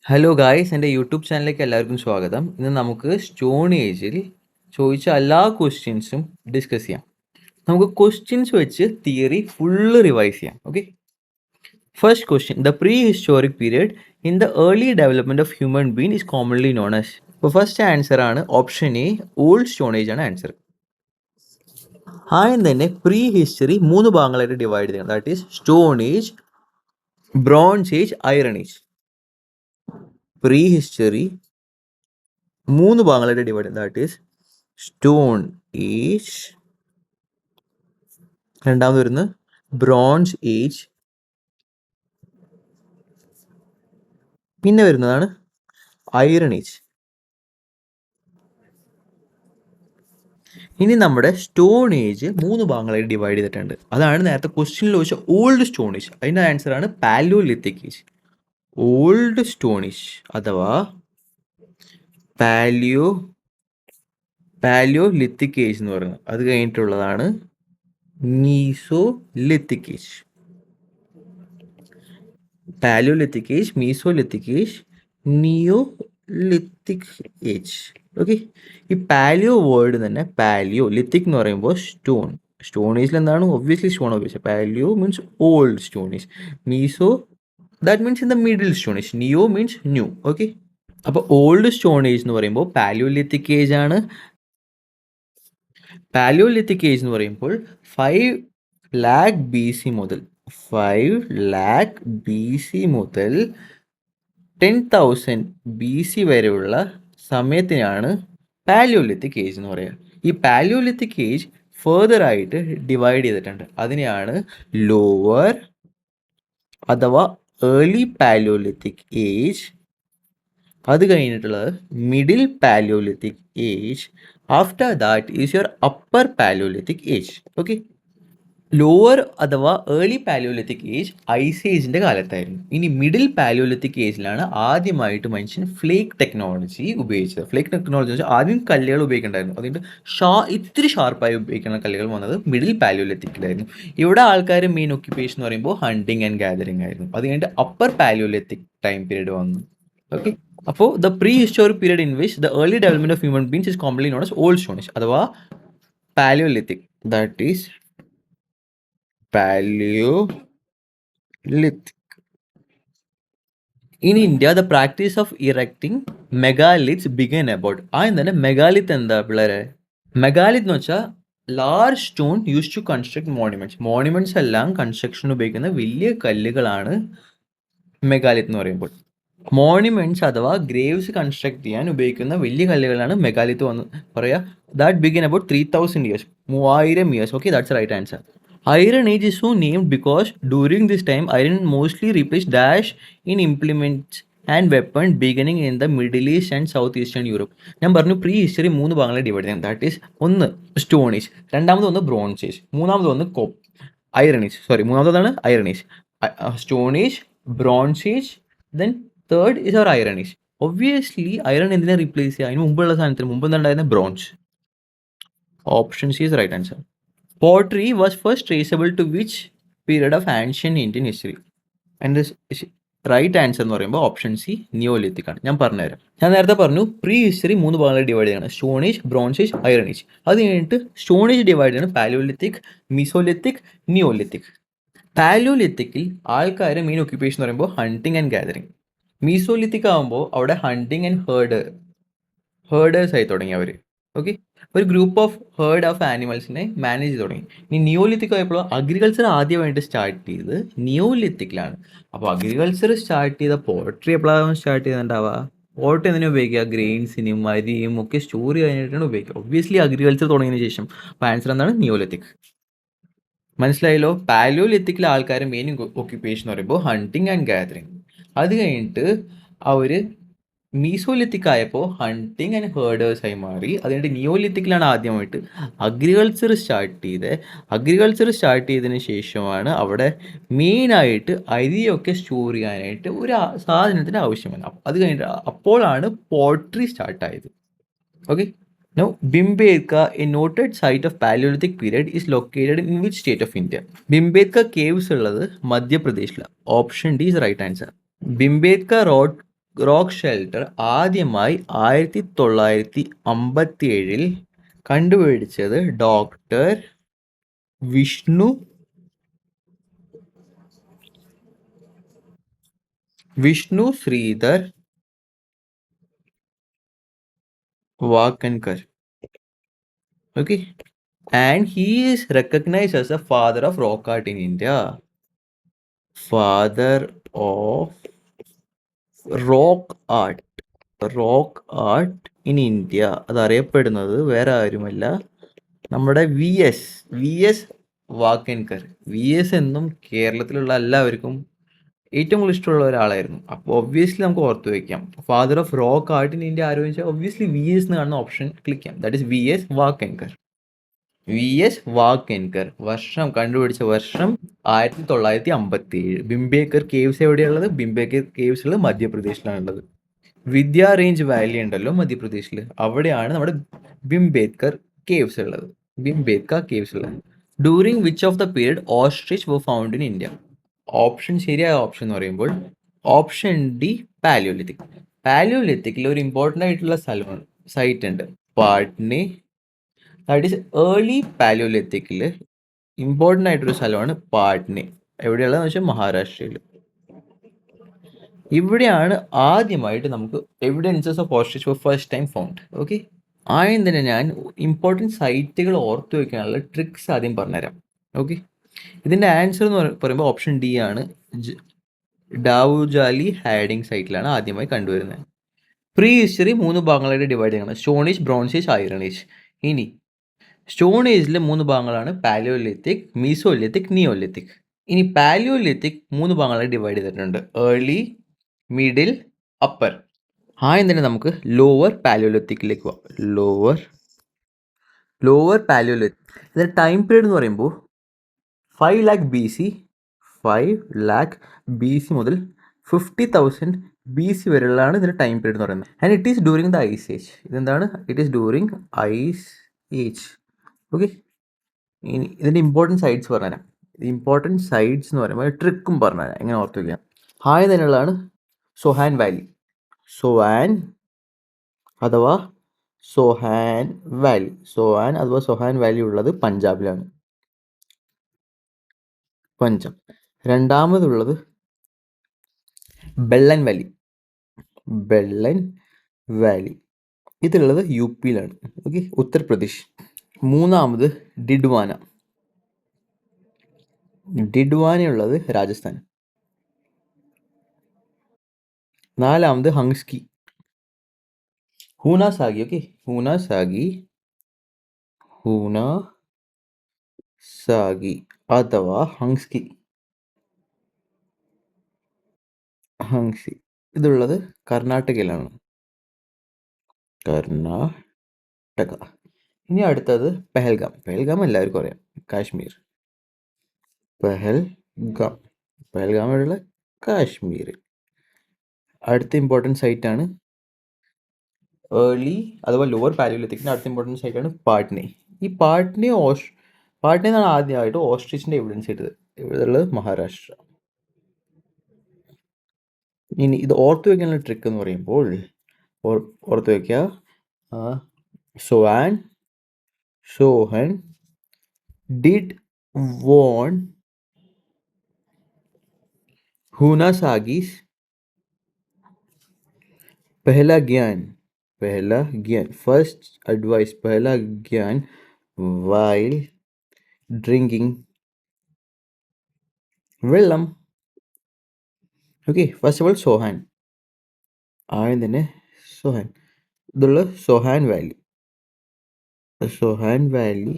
Hello guys, എൻ്റെ YouTube ചാനലിലേക്ക് എല്ലാവർക്കും സ്വാഗതം. ഇന്ന് നമുക്ക് സ്റ്റോൺ ഏജിൽ ചോദിച്ച എല്ലാ ക്വസ്റ്റ്യൻസും ഡിസ്കസ് ചെയ്യാം. നമുക്ക് ക്വസ്റ്റ്യൻസ് വെച്ച് തിയറി ഫുള്ള് റിവൈസ് ചെയ്യാം. Okay, first question, the pre historic period in the early development of human being is commonly known as. ഇപ്പോൾ ഫസ്റ്റ് ആൻസർ ആണ് option A, old stone age ആണ് ആൻസർ. ആദ്യം തന്നെ pre history 3 ഭാഗങ്ങളായിട്ട് divide ചെയ്യണം. That is stone age, bronze age, iron age. Pre history 3 ഭാഗങ്ങളായിട്ട് divide ചെയ്യും. That is stone age, രണ്ടാമത് വരുന്നത് ബ്രോൺസ് ഏജ്, പിന്നെ വരുന്നതാണ് അയറൺ ഏജ്. ഇനി നമ്മുടെ സ്റ്റോൺ ഏജ് 3 ഭാഗങ്ങളായിട്ട് ഡിവൈഡ് ചെയ്തിട്ടുണ്ട്. അതാണ് നേരത്തെ ക്വസ്റ്റ്യനിൽ ചോദിച്ച ഓൾഡ് സ്റ്റോൺ ഏജ്. അതിൻ്റെ ആൻസർ ആണ് palaeolithic age. Old stone age അഥവാ പാലിയോലിത്തിക് ഏജ് എന്ന് പറയുന്നത്. അത് കഴിഞ്ഞിട്ടുള്ളതാണ് mesolithic age. Palaeolithic age, mesolithic age, neolithic age. Okay, ഈ പാലിയോ വേർഡ് തന്നെ പാലിയോലിത്തിക് എന്ന് പറയുമ്പോൾ സ്റ്റോൺ ഏജിൽ എന്താണ് ഒബ്വിയസ്ലി സ്റ്റോൺ ഉപയോഗിച്ചത്. Palaeo means old stone age, meso that means in the middle stone age, neo means new. Okay, അപ്പോൾ old stone age എന്ന് പറയുമ്പോൾ പാലിയോലിത്തിക് ഏജ് ആണ്. പാലിയോലിത്തിക് ഏജ് എന്ന് പറയുമ്പോൾ 5 lakh BC മുതൽ 10,000 BC വരെയുള്ള സമയത്തിനാണ് പാലിയോലിത്തിക് ഏജ് എന്ന് പറയുക. ഈ പാലിയോലിത്തിക് ഏജ് ഫെർദർ ആയിട്ട് ഡിവൈഡ് ചെയ്തിട്ടുണ്ട്. അതിനെയാണ് ലോവർ അഥവാ ഏർലി പാലിയോലിത്തിക് ഏജ്, അത് കഴിഞ്ഞിട്ടുള്ളത് middle palaeolithic age, after that is your upper palaeolithic age. Okay, lower അഥവാ ഏർലി പാലിയോലിത്തിക് ഏജ് ഐസ് ഏജിൻ്റെ കാലത്തായിരുന്നു. ഇനി മിഡിൽ പാലിയോലിത്തിക് ഏജിലാണ് ആദ്യമായിട്ട് മനുഷ്യൻ ഫ്ലേക്ക് ടെക്നോളജി ഉപയോഗിച്ചത്. ഫ്ലേക്ക് ടെക്നോളജി എന്ന് വെച്ചാൽ ആദ്യം കല്ലുകൾ ഉപയോഗിക്കേണ്ടായിരുന്നു. അതുകൊണ്ട് ഇത്തിരി ഷാർപ്പായി ഉപയോഗിക്കുന്ന കല്ലുകൾ വന്നത് മിഡിൽ പാലിയോലിത്തിക്കിലായിരുന്നു. ഇവിടെ ആൾക്കാർ മെയിൻ ഒക്യുപ്പേഷൻ എന്ന് പറയുമ്പോൾ ഹണ്ടിങ് ആൻഡ് ഗാദറിങ് ആയിരുന്നു. അത് കഴിഞ്ഞിട്ട് അപ്പർ പാലിയോലിത്തിക് ടൈം പീരീഡ് വന്നു. ഓക്കെ, അപ്പോൾ the pre historic period in which the early development of human beings is commonly known as old stone age അഥവാ palaeolithic. That is Paleolithic. In India, the practice of erecting megaliths began about. ആദ്യം തന്നെ മെഗാലിത്ത് എന്താ പിള്ളേരെ? Megalith എന്ന് വെച്ചാൽ large stone use to construct monuments. Monuments എല്ലാം construction ഉപയോഗിക്കുന്ന വലിയ കല്ലുകളാണ് മെഗാലിത്ത് എന്ന് പറയുമ്പോൾ. മോണ്യുമെന്റ്സ് അഥവാ ഗ്രേവ്സ് കൺസ്ട്രക്ട് ചെയ്യാൻ ഉപയോഗിക്കുന്ന വലിയ കല്ലുകളാണ് മെഗാലിത്ത് വന്ന് പറയുക. That began about 3000 years, 3000 years. Okay, that's right answer. Iron Age is so named because during this time iron mostly replaced dash in implements and weapons beginning in the Middle East and Southeastern Europe. ഞാൻ പറഞ്ഞു pre history 3 ഭാഗങ്ങളെ divide ചെയ്യാം. That is ഒന്ന് stone age, രണ്ടാമത് ഒന്ന് bronze age, മൂന്നാമത് ഒന്ന് iron age. മൂന്നാമതാണ് iron age. Stone age, bronze age, then third is our iron age. Obviously iron എന്തിനെ റീപ്ലേസ് ചെയ്യുക? അതിന് മുമ്പുള്ള സാധനത്തിന് മുമ്പ് എന്താണ്ടായിരുന്നത്? Bronze. Option C is right answer. Pottery was first traceable to which period of ancient Indian history? And this right answer എന്ന് പറയുമ്പോൾ option C Neolithic ആണ്. ഞാൻ പറഞ്ഞുതരാം. ഞാൻ നേരത്തെ പറഞ്ഞു പ്രീ ഹിസ്റ്ററി 3 ഭാഗങ്ങളായി ഡിവൈഡ് ചെയ്യണം. Stone age, bronze age, iron age. അത് കഴിഞ്ഞിട്ട് സ്റ്റോൺ ഏജ് ഡിവൈഡ് ചെയ്യണം പാലിയോലിത്തിക്, മീസോലിത്തിക്, നിയോലിത്തിക്. പാലിയോലിത്തിക്കിൽ ആൾക്കാർ മെയിൻ ഒക്യുപ്പേഷൻ എന്ന് പറയുമ്പോൾ ഹണ്ടിങ് ആൻഡ് ഗാദറിങ്. മീസോലിത്തിക് ആകുമ്പോൾ അവിടെ ഹണ്ടിങ് ആൻഡ് ഹേർഡേഴ്സ് ആയി തുടങ്ങി അവർ. ഓക്കെ, ഒരു ഗ്രൂപ്പ് ഓഫ് ഹേർഡ് ഓഫ് ആനിമൽസിനെ മാനേജ് ചെയ്ത് തുടങ്ങി. ഇനി നിയോലിത്തിക് ആയപ്പോൾ അഗ്രികൾച്ചർ ആദ്യമായിട്ട് സ്റ്റാർട്ട് ചെയ്ത് നിയോലിത്തിക്കിലാണ്. അപ്പോൾ അഗ്രികൾച്ചർ സ്റ്റാർട്ട് ചെയ്ത പോട്രി എപ്പോഴാണ് സ്റ്റാർട്ട് ചെയ്തിട്ടുണ്ടാവുക? പോട്ട് എന്തിനാ ഉപയോഗിക്കുക? ഗ്രെയിൻസിനും അരിയും ഒക്കെ സ്റ്റോർ ചെയ്യാനായിട്ടാണ് ഉപയോഗിക്കുക. ഒബ്വിയസ്ലി അഗ്രികൾച്ചർ തുടങ്ങിയതിന് ശേഷം. അപ്പോൾ ആൻസർ എന്താണ്? നിയോലിത്തിക്. മനസ്സിലായല്ലോ? പാലിയോലിത്തിക്കിലെ ആൾക്കാർ മെയിൻ ഒക്യുപ്പേഷൻ എന്ന് പറയുമ്പോൾ ഹണ്ടിങ് ആൻഡ് ഗാദറിങ്. അത് കഴിഞ്ഞിട്ട് അവർ മീസോലിത്തിക് ആയപ്പോൾ ഹണ്ടിങ് ആൻഡ് ഹേർഡേഴ്സ് ആയി മാറി. അതുകൊണ്ട് നിയോലിത്തിക്കിലാണ് ആദ്യമായിട്ട് അഗ്രികൾച്ചർ സ്റ്റാർട്ട് ചെയ്തതിന് ശേഷമാണ് അവിടെ മെയിനായിട്ട് അരിയൊക്കെ സ്റ്റോർ ചെയ്യാനായിട്ട് ഒരു സാധനത്തിന് ആവശ്യമാണ്. അത് കഴിഞ്ഞിട്ട് അപ്പോഴാണ് പോട്രി സ്റ്റാർട്ടായത്. Okay, now Bhimbetka, a noted site of Paleolithic period, is located in which state of India? Bhimbetka caves ഉള്ളത് മധ്യപ്രദേശിലാണ്. Option D is right answer. Bhimbetka rock rock shelter ആദ്യമായി 1957 കണ്ടുപിടിച്ചത് doctor Vishnu Shridhar Wakankar. Okay, and he is recognized as a father of rock art in India. Father of rock art. Rock art in India അതറിയപ്പെടുന്നത് വേറെ ആരുമല്ല, നമ്മുടെ V S Wakankar. V S എന്നും കേരളത്തിലുള്ള എല്ലാവർക്കും ഏറ്റവും കൂടുതൽ ഇഷ്ടമുള്ള ഒരാളായിരുന്നു. അപ്പോൾ ഒബ്വിയസ്ലി നമുക്ക് ഓർത്ത് വയ്ക്കാം, father of rock art in India ആരും വെച്ചാൽ ഒബ്വിയസ്ലി വി എസ് എന്ന് കാണുന്ന ഓപ്ഷൻ ക്ലിക്ക് ചെയ്യാം. That is Wakankar. വർഷം കണ്ടുപിടിച്ച വർഷം 1957. ബിംബേക്കർ കേവ്സ് എവിടെയുള്ളത്? ബിംബേക്കർ കേവ്സ് ഉള്ളത് മധ്യപ്രദേശിലാണുള്ളത്. വിദ്യാ റേഞ്ച് വാലി ഉണ്ടല്ലോ മധ്യപ്രദേശിൽ, അവിടെയാണ് നമ്മുടെ ബിംബേദ്കർ കേവ്സ് ഉള്ളത്. During which of the period ostrich were found in India? ശരിയായ ഓപ്ഷൻ എന്ന് പറയുമ്പോൾ ഓപ്ഷൻ ഡി പാലിയോലിത്തിക്. പാലിയോലിത്തിക്കിൽ ഒരു ഇമ്പോർട്ടൻ്റ് ആയിട്ടുള്ള സ്ഥലമാണ്, സൈറ്റ് ഉണ്ട്, പാട്നെ. ദാറ്റ് ഈസ് ഏർലി പാലിയോലിത്തിക്കിൽ ഇമ്പോർട്ടൻ്റ് ആയിട്ടൊരു സ്ഥലമാണ് പാട്നെ. എവിടെയുള്ളതെന്ന് വെച്ചാൽ മഹാരാഷ്ട്രയിൽ. ഇവിടെയാണ് ആദ്യമായിട്ട് നമുക്ക് evidences of ostrich for first time found. Okay, ആദ്യം തന്നെ ഞാൻ ഇമ്പോർട്ടൻറ്റ് സൈറ്റുകൾ ഓർത്തു വയ്ക്കാനുള്ള ട്രിക്സ് ആദ്യം പറഞ്ഞുതരാം. ഓക്കെ, ഇതിൻ്റെ ആൻസർ എന്ന് പറയുമ്പോൾ ഓപ്ഷൻ ഡി ആണ്. ഡാവുജാലി ഹാഡിങ് സൈറ്റിലാണ് ആദ്യമായി കണ്ടുവരുന്നത്. പ്രീ ഹിസ്റ്ററി 3 ഭാഗങ്ങളായിട്ട് ഡിവൈഡ് ചെയ്യണം: stone age, bronze age, iron age. ഇനി സ്റ്റോൺ ഏജിലെ 3 ഭാഗങ്ങളാണ് പാലിയോലിത്തിക്, മീസോലിത്തിക്, നിയോലിത്തിക്. ഇനി പാലിയോലിത്തിക് 3 ഭാഗങ്ങളായി ഡിവൈഡ് ചെയ്തിട്ടുണ്ട്: ഏർലി, മിഡിൽ, അപ്പർ. ആദ്യം തന്നെ നമുക്ക് ലോവർ പാലിയോലിത്തിക്കിലേക്ക് പോവാം. ലോവർ പാലിയോലിത്തിക് ഇതിൻ്റെ ടൈം പീരീഡ് എന്ന് പറയുമ്പോൾ 5 ലാക്ക് ബി സി മുതൽ 50,000 ബി സി വരെയുള്ളതാണ് ഇതിൻ്റെ ടൈം പീരീഡ് എന്ന് പറയുന്നത്. And it is during the ice age. ഇതെന്താണ്? It is during ice age. Okay, ഇനി ഇതിൻ്റെ ഇമ്പോർട്ടൻറ്റ് സൈറ്റ്സ് പറഞ്ഞുതരാം. ഇമ്പോർട്ടൻറ്റ് സൈറ്റ്സ് എന്ന് പറയുമ്പോൾ ട്രിക്കും പറഞ്ഞുതരാം, എങ്ങനെ ഓർത്ത് വയ്ക്കാം. ആദ്യം തന്നെയുള്ളതാണ് സൊഹാൻ വാലി. സൊഹാൻ അഥവാ സൊഹാൻ വാലി ഉള്ളത് പഞ്ചാബിലാണ്. രണ്ടാമതുള്ളത് ബെല്ലൻ വാലി. ഇതുള്ളത് യു പിയിലാണ്. ഓക്കെ, ഉത്തർപ്രദേശ്. മൂന്നാമത് ഡിഡ്വാനയുള്ളത് രാജസ്ഥാൻ. നാലാമത് ഹൂനാസാഗി. ഓക്കെ, ഹൂനാസാഗി അഥവാ ഹംസ്കി. ഇതുള്ളത് കർണാടകയിലാണ്. ഇനി അടുത്തത് പെഹൽഗാം എല്ലാവർക്കും അറിയാം, കാശ്മീർ. പെഹൽഗാമുള്ള കാശ്മീർ. അടുത്ത ഇമ്പോർട്ടൻറ്റ് സൈറ്റാണ് ഏർലി അഥവാ ലോവർ പാലിയോലിത്തിക്കിൻ്റെ അടുത്ത ഇമ്പോർട്ടൻറ്റ് സൈറ്റാണ് പാട്നെ. ഈ പാട്നെ എന്നാണ് ആദ്യമായിട്ട് ഓസ്ട്രിച്ചിൻ്റെ എവിഡൻസ് ചെയ്തത്. ഇവിടെയുള്ളത് മഹാരാഷ്ട്ര. ഇനി ഇത് ഓർത്ത് വയ്ക്കാനുള്ള ട്രിക്ക് എന്ന് പറയുമ്പോൾ ഓർത്ത് വയ്ക്കുക, सोहन did warn Hunasagi's पहला ज्ञान first advice पहला ज्ञान while drinking വെള്ളം. Okay, first of all Sohan. ആദ്യം തന്നെ സോഹാൻ. ഇതുള്ള സോഹാൻ വാലി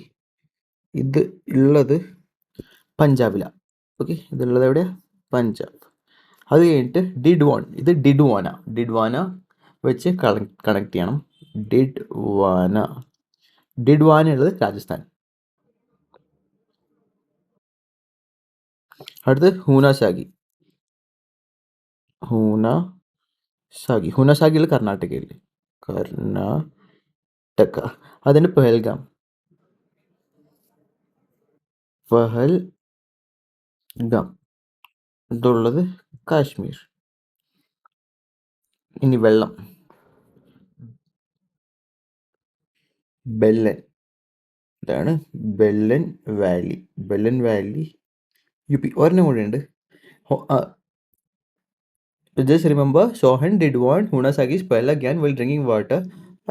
ഇത് ഉള്ളത് പഞ്ചാബിലാണ്. ഓക്കെ, ഇതുള്ളത് എവിടെയാണ്? പഞ്ചാബ്. അത് കഴിഞ്ഞിട്ട് ഡിഡ്വാന വെച്ച് കണക്ട് ചെയ്യണം. ഡിഡ്വാന ഉള്ളത് രാജസ്ഥാൻ. അടുത്ത് ഹൂനാസാഗിയിൽ കർണാടക. അതിന് പെഹൽഗാം ഇതുള്ളത് കാശ്മീർ. ഇനി വെള്ളം, ബെല്ലൻ, ഇതാണ് Belan valley. Belan valley UP പി. ഒരെണ്ണം കൂടെ ഉണ്ട്. Just remember Sohan Didwana Hunsgi Belan ഗ്യാൻ while drinking water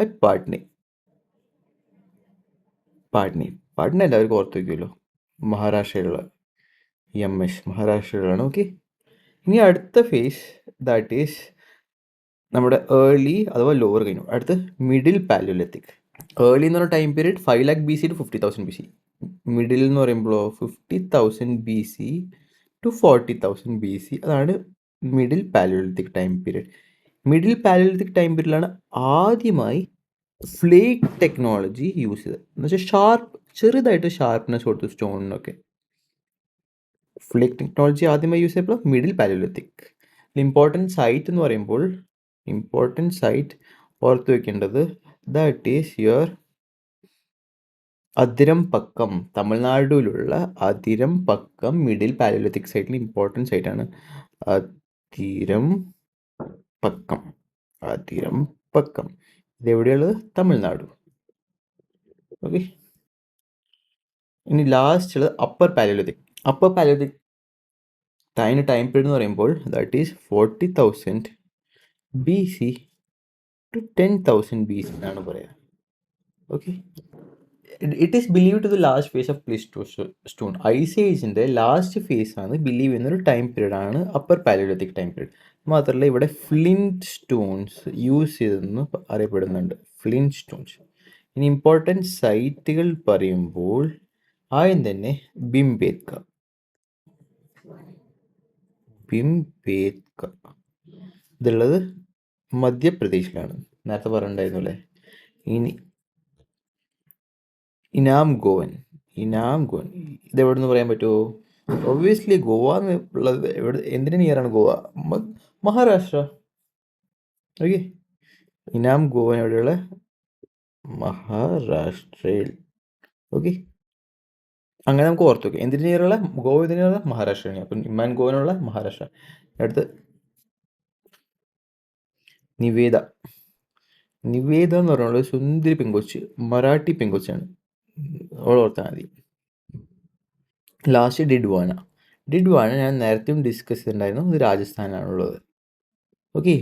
at Patne. Patne Patna എല്ലാവർക്കും ഓർത്ത് വയ്ക്കുമല്ലോ, മഹാരാഷ്ട്രയിലുള്ള മഹാരാഷ്ട്രയിലാണ്. ഓക്കെ, ഇനി അടുത്ത ഫേസ് ദാറ്റ് ഈസ് നമ്മുടെ ഏർലി അഥവാ ലോവർ കഴിഞ്ഞു. അടുത്ത് മിഡിൽ പാലിയോലിത്തിക്. ഏർലി എന്ന് പറഞ്ഞ time period 5,00,000 BC to 50,000 BC. Middle എന്ന് പറയുമ്പോൾ 50,000 BC ടു 40,000 BC, അതാണ് middle palaeolithic time period. Middle palaeolithic time പീരീഡിലാണ് ആദ്യമായി ഫ്ലേക്ക് ടെക്നോളജി യൂസ് ചെയ്തത്. എന്ന് വെച്ചാൽ ചെറുതായിട്ട് ഷാർപ്നെസ് കൊടുത്തു സ്റ്റോണിനൊക്കെ. ഫ്ലേക്ക് ടെക്നോളജി ആദ്യമായി യൂസ് ചെയ്തപ്പോൾ മിഡിൽ പാലിയോലിത്തിക്. ഇമ്പോർട്ടൻറ്റ് സൈറ്റ് എന്ന് പറയുമ്പോൾ ഇമ്പോർട്ടൻറ്റ് സൈറ്റ് ഓർത്ത് വെക്കേണ്ടത് ദാറ്റ് ഈസ് യുവർ അതിരംപക്കം. തമിഴ്നാട്ടിലുള്ള അതിരംപക്കം മിഡിൽ പാലിയോലിത്തിക് സൈറ്റിൽ ഇമ്പോർട്ടൻറ്റ് സൈറ്റാണ്. അതിരംപക്കം അതിരംപക്കം ഇതെവിടെയുള്ളത്? തമിഴ്നാട്. ഓക്കെ, ഇനി ലാസ്റ്റ് ഉള്ളത് അപ്പർ പാലിയോലിത്തിക്. അപ്പർ പാലിയോലിത്തിക് അതിൻ്റെ ടൈം പീരീഡ് എന്ന് പറയുമ്പോൾ that is 40,000 BC to 10,000 BC എന്നാണ് പറയുക. Okay, it is believe to the last phase of Pleistocene. Ice ഏജിൻ്റെ ലാസ്റ്റ് ഫേസ് ആണ് ബിലീവ് ചെയ്യുന്നൊരു ടൈം പീരീഡ് ആണ് അപ്പർ പാലിയോലിത്തിക് ടൈം പീരീഡ്. മാത്രമല്ല ഇവിടെ ഫ്ലിൻറ്റ് സ്റ്റോൺസ് യൂസ് ചെയ്തെന്ന് അറിയപ്പെടുന്നുണ്ട്. Flint stones. ഇനി ഇമ്പോർട്ടൻറ്റ് സൈറ്റുകൾ പറയുമ്പോൾ ആദ്യം തന്നെ ഭീംബേത്ക. ഇതുള്ളത് മധ്യപ്രദേശിലാണ്, നേരത്തെ പറഞ്ഞിട്ടുണ്ടായിരുന്നു അല്ലേ. ഇനി ഇനാം ഗോവൻ. ഇത് എവിടെ നിന്ന് പറയാൻ പറ്റുമോ? ഒബ്വിയസ്ലി ഗോവ എന്നുള്ളത് എന്തിനു നിയറാണ് ഗോവ? മഹാരാഷ്ട്ര. ഓക്കെ, ഇനാം ഗോവൻ എവിടെയുള്ള? മഹാരാഷ്ട്രയിൽ. ഓക്കെ, അങ്ങനെ നമുക്ക് ഓർത്ത് വെക്കാം. എന്തിനു നിയറുള്ള? ഗോവ എന്തിനുള്ള? മഹാരാഷ്ട്രയാണ്. അപ്പം ഇമാൻ ഗോവനുള്ള മഹാരാഷ്ട്ര. അടുത്ത് നിവേദ എന്ന് പറഞ്ഞുള്ള സുന്ദരി പെങ്കൊച്ച്, മറാഠി പെങ്കൊച്ചാണ്, അവൾ ഓർത്താൽ മതി. ലാസ്റ്റ് ഡിഡ്വാന ഞാൻ നേരത്തെയും ഡിസ്കസ് ചെയ്തിട്ടുണ്ടായിരുന്നു, ഇത് രാജസ്ഥാനാണുള്ളത്. ഓക്കെ,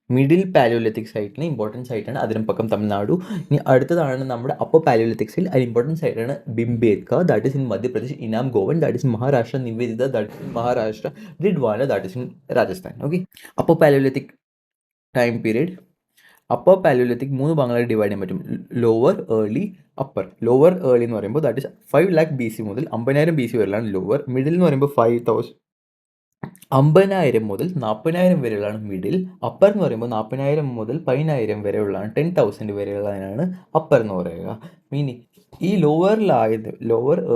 മിഡിൽ പാലിയോലിത്തിക് സൈറ്റിന് ഇമ്പോർട്ടൻറ്റ് സൈറ്റാണ് അതിരംപക്കം, തമിഴ്നാടു. ഇനി അടുത്തതാണ് നമ്മുടെ അപ്പർ പാലിയോലിത്തിക്സിൽ ഒരു ഇമ്പോർട്ടൻറ്റ് സൈറ്റാണ് Bhimbetka, that is in Madhya Pradesh. Inamgaon, that is in Maharashtra. Nivedita, that is in Maharashtra. Didwana, that is in Rajasthan. Okay, upper palaeolithic time period. Upper palaeolithic 3 ഭാഗങ്ങളായി ഡിവൈഡ് ചെയ്യാൻ പറ്റും: lower, early, upper. Lower early എന്ന് പറയുമ്പോൾ ദാറ്റ് ഇസ് 5,00,000 BC മുതൽ 50,000 BC വരെയാണ് lower. Middle എന്ന് പറയുമ്പോൾ 50,000 മുതൽ 40,000 വരെയുള്ളതാണ് മിഡിൽ. അപ്പർ എന്ന് പറയുമ്പോൾ 40,000 മുതൽ 10,000 വരെയുള്ളതാണ്, 10,000 വരെയുള്ളതിനാണ് അപ്പർ എന്ന് പറയുക. മീനിങ് ഈ ലോവർ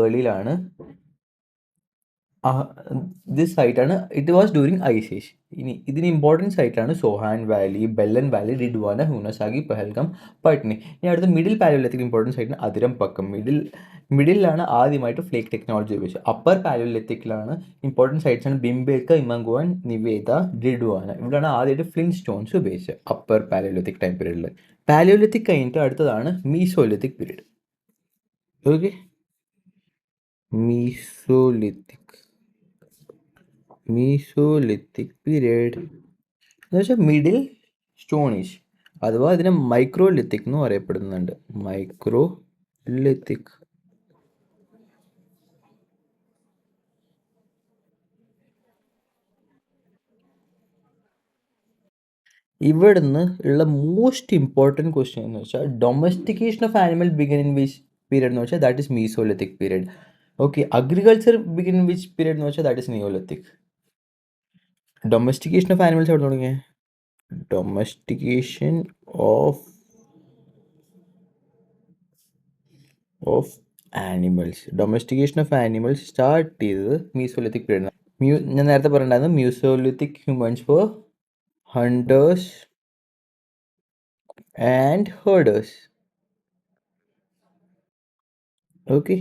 ഏർലിയിലാണ് ദിസ് സൈറ്റാണ്. It was during ice age. ഇനി ഇതിന് ഇമ്പോർട്ടൻറ്റ് സൈറ്റാണ് സോഹാൻ വാലി, ബെല്ലൻ വാലി, ഡിഡ്വാന, ഹുണസാഗി, പെഹൽഗം, പട്നി. ഇനി അടുത്ത മിഡിൽ പാലിയോലിത്തിക് ഇമ്പോർട്ടൻറ്റ് സൈറ്റാണ് അതിരംപക്കം. മിഡിലാണ് ആദ്യമായിട്ട് ഫ്ലേക്ക് ടെക്നോളജി ഉപയോഗിച്ചത്. അപ്പർ പാലിയോലിത്തിക്കിലാണ് ഇമ്പോർട്ടൻറ്റ് സൈറ്റ്സ് ആണ് ഭീംബേത്ക, ഇമാംഗോവൻ, നിവേദ, ഡിഡ്വാന. ഇവിടെയാണ് ആദ്യമായിട്ട് ഫ്ലിൻറ്റ് സ്റ്റോൺസ് ഉപയോഗിച്ചത് അപ്പർ പാലിയോലിത്തിക് ടൈം പീരീഡിൽ. പാലിയോലിത്തിക് കഴിഞ്ഞിട്ട് അടുത്തതാണ് mesolithic period. Okay, mesolithic period എന്ന് വെച്ചാൽ മിഡിൽ സ്റ്റോൺ ഏജ്, അഥവാ ഇതിനെ മൈക്രോലിത്തിക് എന്നും അറിയപ്പെടുന്നുണ്ട്. മൈക്രോലിത്തിക്. ഇവിടുന്ന് ഉള്ള മോസ്റ്റ് ഇമ്പോർട്ടൻറ്റ് ക്വസ്റ്റ്യൻ എന്ന് വെച്ചാൽ domestication of animal begin in which period എന്ന് വെച്ചാൽ that is mesolithic period. Okay, agriculture begin in which period എന്ന് വെച്ചാൽ that is neolithic. Domestication of animals എവിടെ തുടങ്ങിയ? ഡൊമസ്റ്റിക്കേഷൻ ഓഫ് ആനിമൽസ് സ്റ്റാർട്ട് ചെയ്തത് മീസോലിത്തിക് പീരീഡ്. ഞാൻ നേരത്തെ പറഞ്ഞിട്ടുണ്ടായിരുന്നു mesolithic humans for hunters and herders. Okay,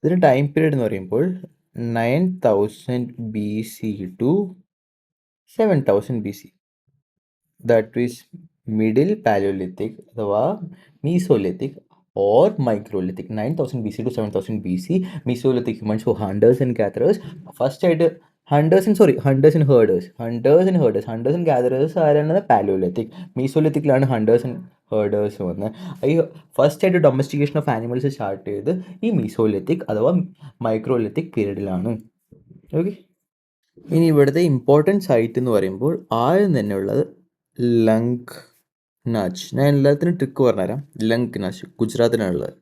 ഇതിന് ടൈം പീരീഡ് എന്ന് പറയുമ്പോൾ 9,000 BC to 7000 BC. That is middle Paleolithic അഥവാ Mesolithic or Microlithic. 9000 BC to 7000 BC. Mesolithic humans were hunters and gatherers. First ആയിട്ട് hunters and gatherers ആരാണ്? Palaeolithic. മീസോലിത്തിക്കിലാണ് hunters and herders വന്നത്. ഈ first ആയിട്ട് domestication of animals start ചെയ്ത് ഈ Mesolithic അഥവാ microlithic പീരീഡിലാണ്. Okay, ഇനി ഇവിടുത്തെ ഇമ്പോർട്ടൻറ്റ് സൈറ്റ് എന്ന് പറയുമ്പോൾ ആദ്യം തന്നെ ഉള്ളത് ലങ്ക് നാച്ച്. ഞാൻ എല്ലാത്തിനും ട്രിക്ക് പറഞ്ഞുതരാം. ലങ്ക് നാച്ച് ഗുജറാത്തിനാണുള്ളത്.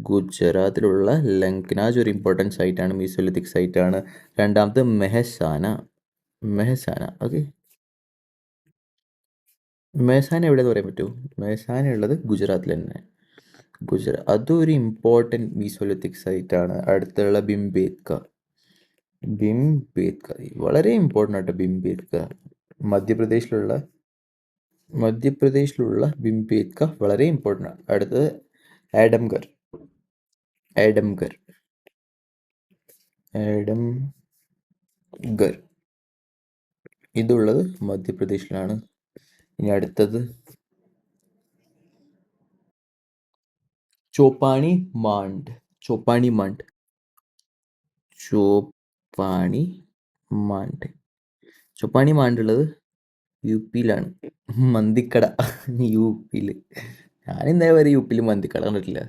ഗുജറാത്തിലുള്ള ലങ്ക്നാജ് ഒരു ഇമ്പോർട്ടൻറ്റ് സൈറ്റാണ്, മീസോലിത്തിക് സൈറ്റാണ്. രണ്ടാമത്തെ മെഹസാന. ഓക്കെ, മെഹസാന എവിടെയെന്ന് പറയാൻ പറ്റുമോ? മെഹസാന ഉള്ളത് ഗുജറാത്തിൽ തന്നെ. അതൊരു ഇമ്പോർട്ടൻറ്റ് മീസോലിത്തിക് സൈറ്റാണ്. അടുത്തുള്ള ഭീംബേത്ക വളരെ ഇമ്പോർട്ടൻ്റ് ആട്ടോ. ഭീംബേത്ക മധ്യപ്രദേശിലുള്ള ഭീംബേത്ക വളരെ ഇമ്പോർട്ടൻ്റ് ആണ്. അടുത്തത് ആഡംഗർ. ഇതുള്ളത് മധ്യപ്രദേശിലാണ്. ഇനി അടുത്തത് ചോപ്പാണി മാണ്ട് ഉള്ളത് യു പിയിലാണ്. മന്തിക്കട യു പിയിൽ. ഞാനിന്നേ വരെ യു പിയിൽ മന്തിക്കട കണ്ടിട്ടില്ല.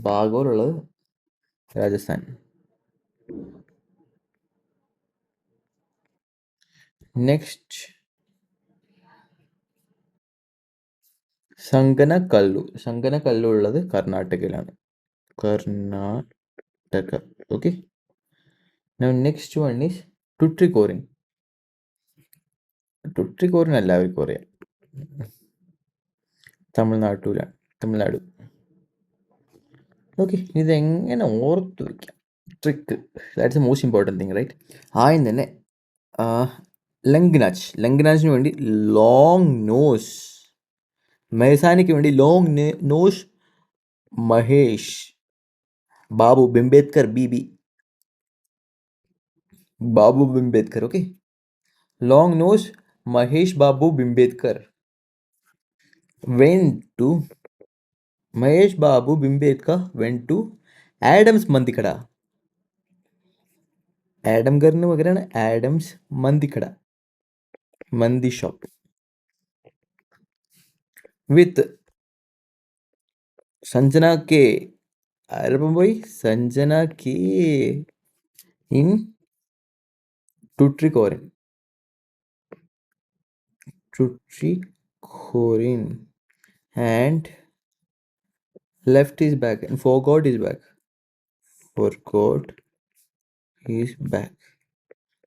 ബാഗോർ ഉള്ളത് രാജസ്ഥാൻ. നെക്സ്റ്റ് ശങ്കനക്കല്ലു ഉള്ളത് കർണാടകയിലാണ്. Okay, now next one is Tuticorin എല്ലാവർക്കും അറിയാം. തമിഴ്നാട്. ഓക്കെ, ഇതെങ്ങനെ ഓർത്ത് വയ്ക്കാം? Trick, that's the most important thing, right? ആദ്യം തന്നെ ലങ്നാച്ചിന് വേണ്ടി ലോങ് നോസ്. മെഹസാനയ്ക്ക് വേണ്ടി long nose Mahesh Babu Bimbedkar okay. Long nose Mahesh Babu Bimbedkar went to Adams മന്തിക്കട. ആഡംഗറിന് പകരമാണ് ആഡംസ് മന്തിക്കട, മന്തി ഷോപ്പ്. With Sanjana K. ആരപ്പം പോയി? Sanjana K in Tuticorin and left his back and forgot his back.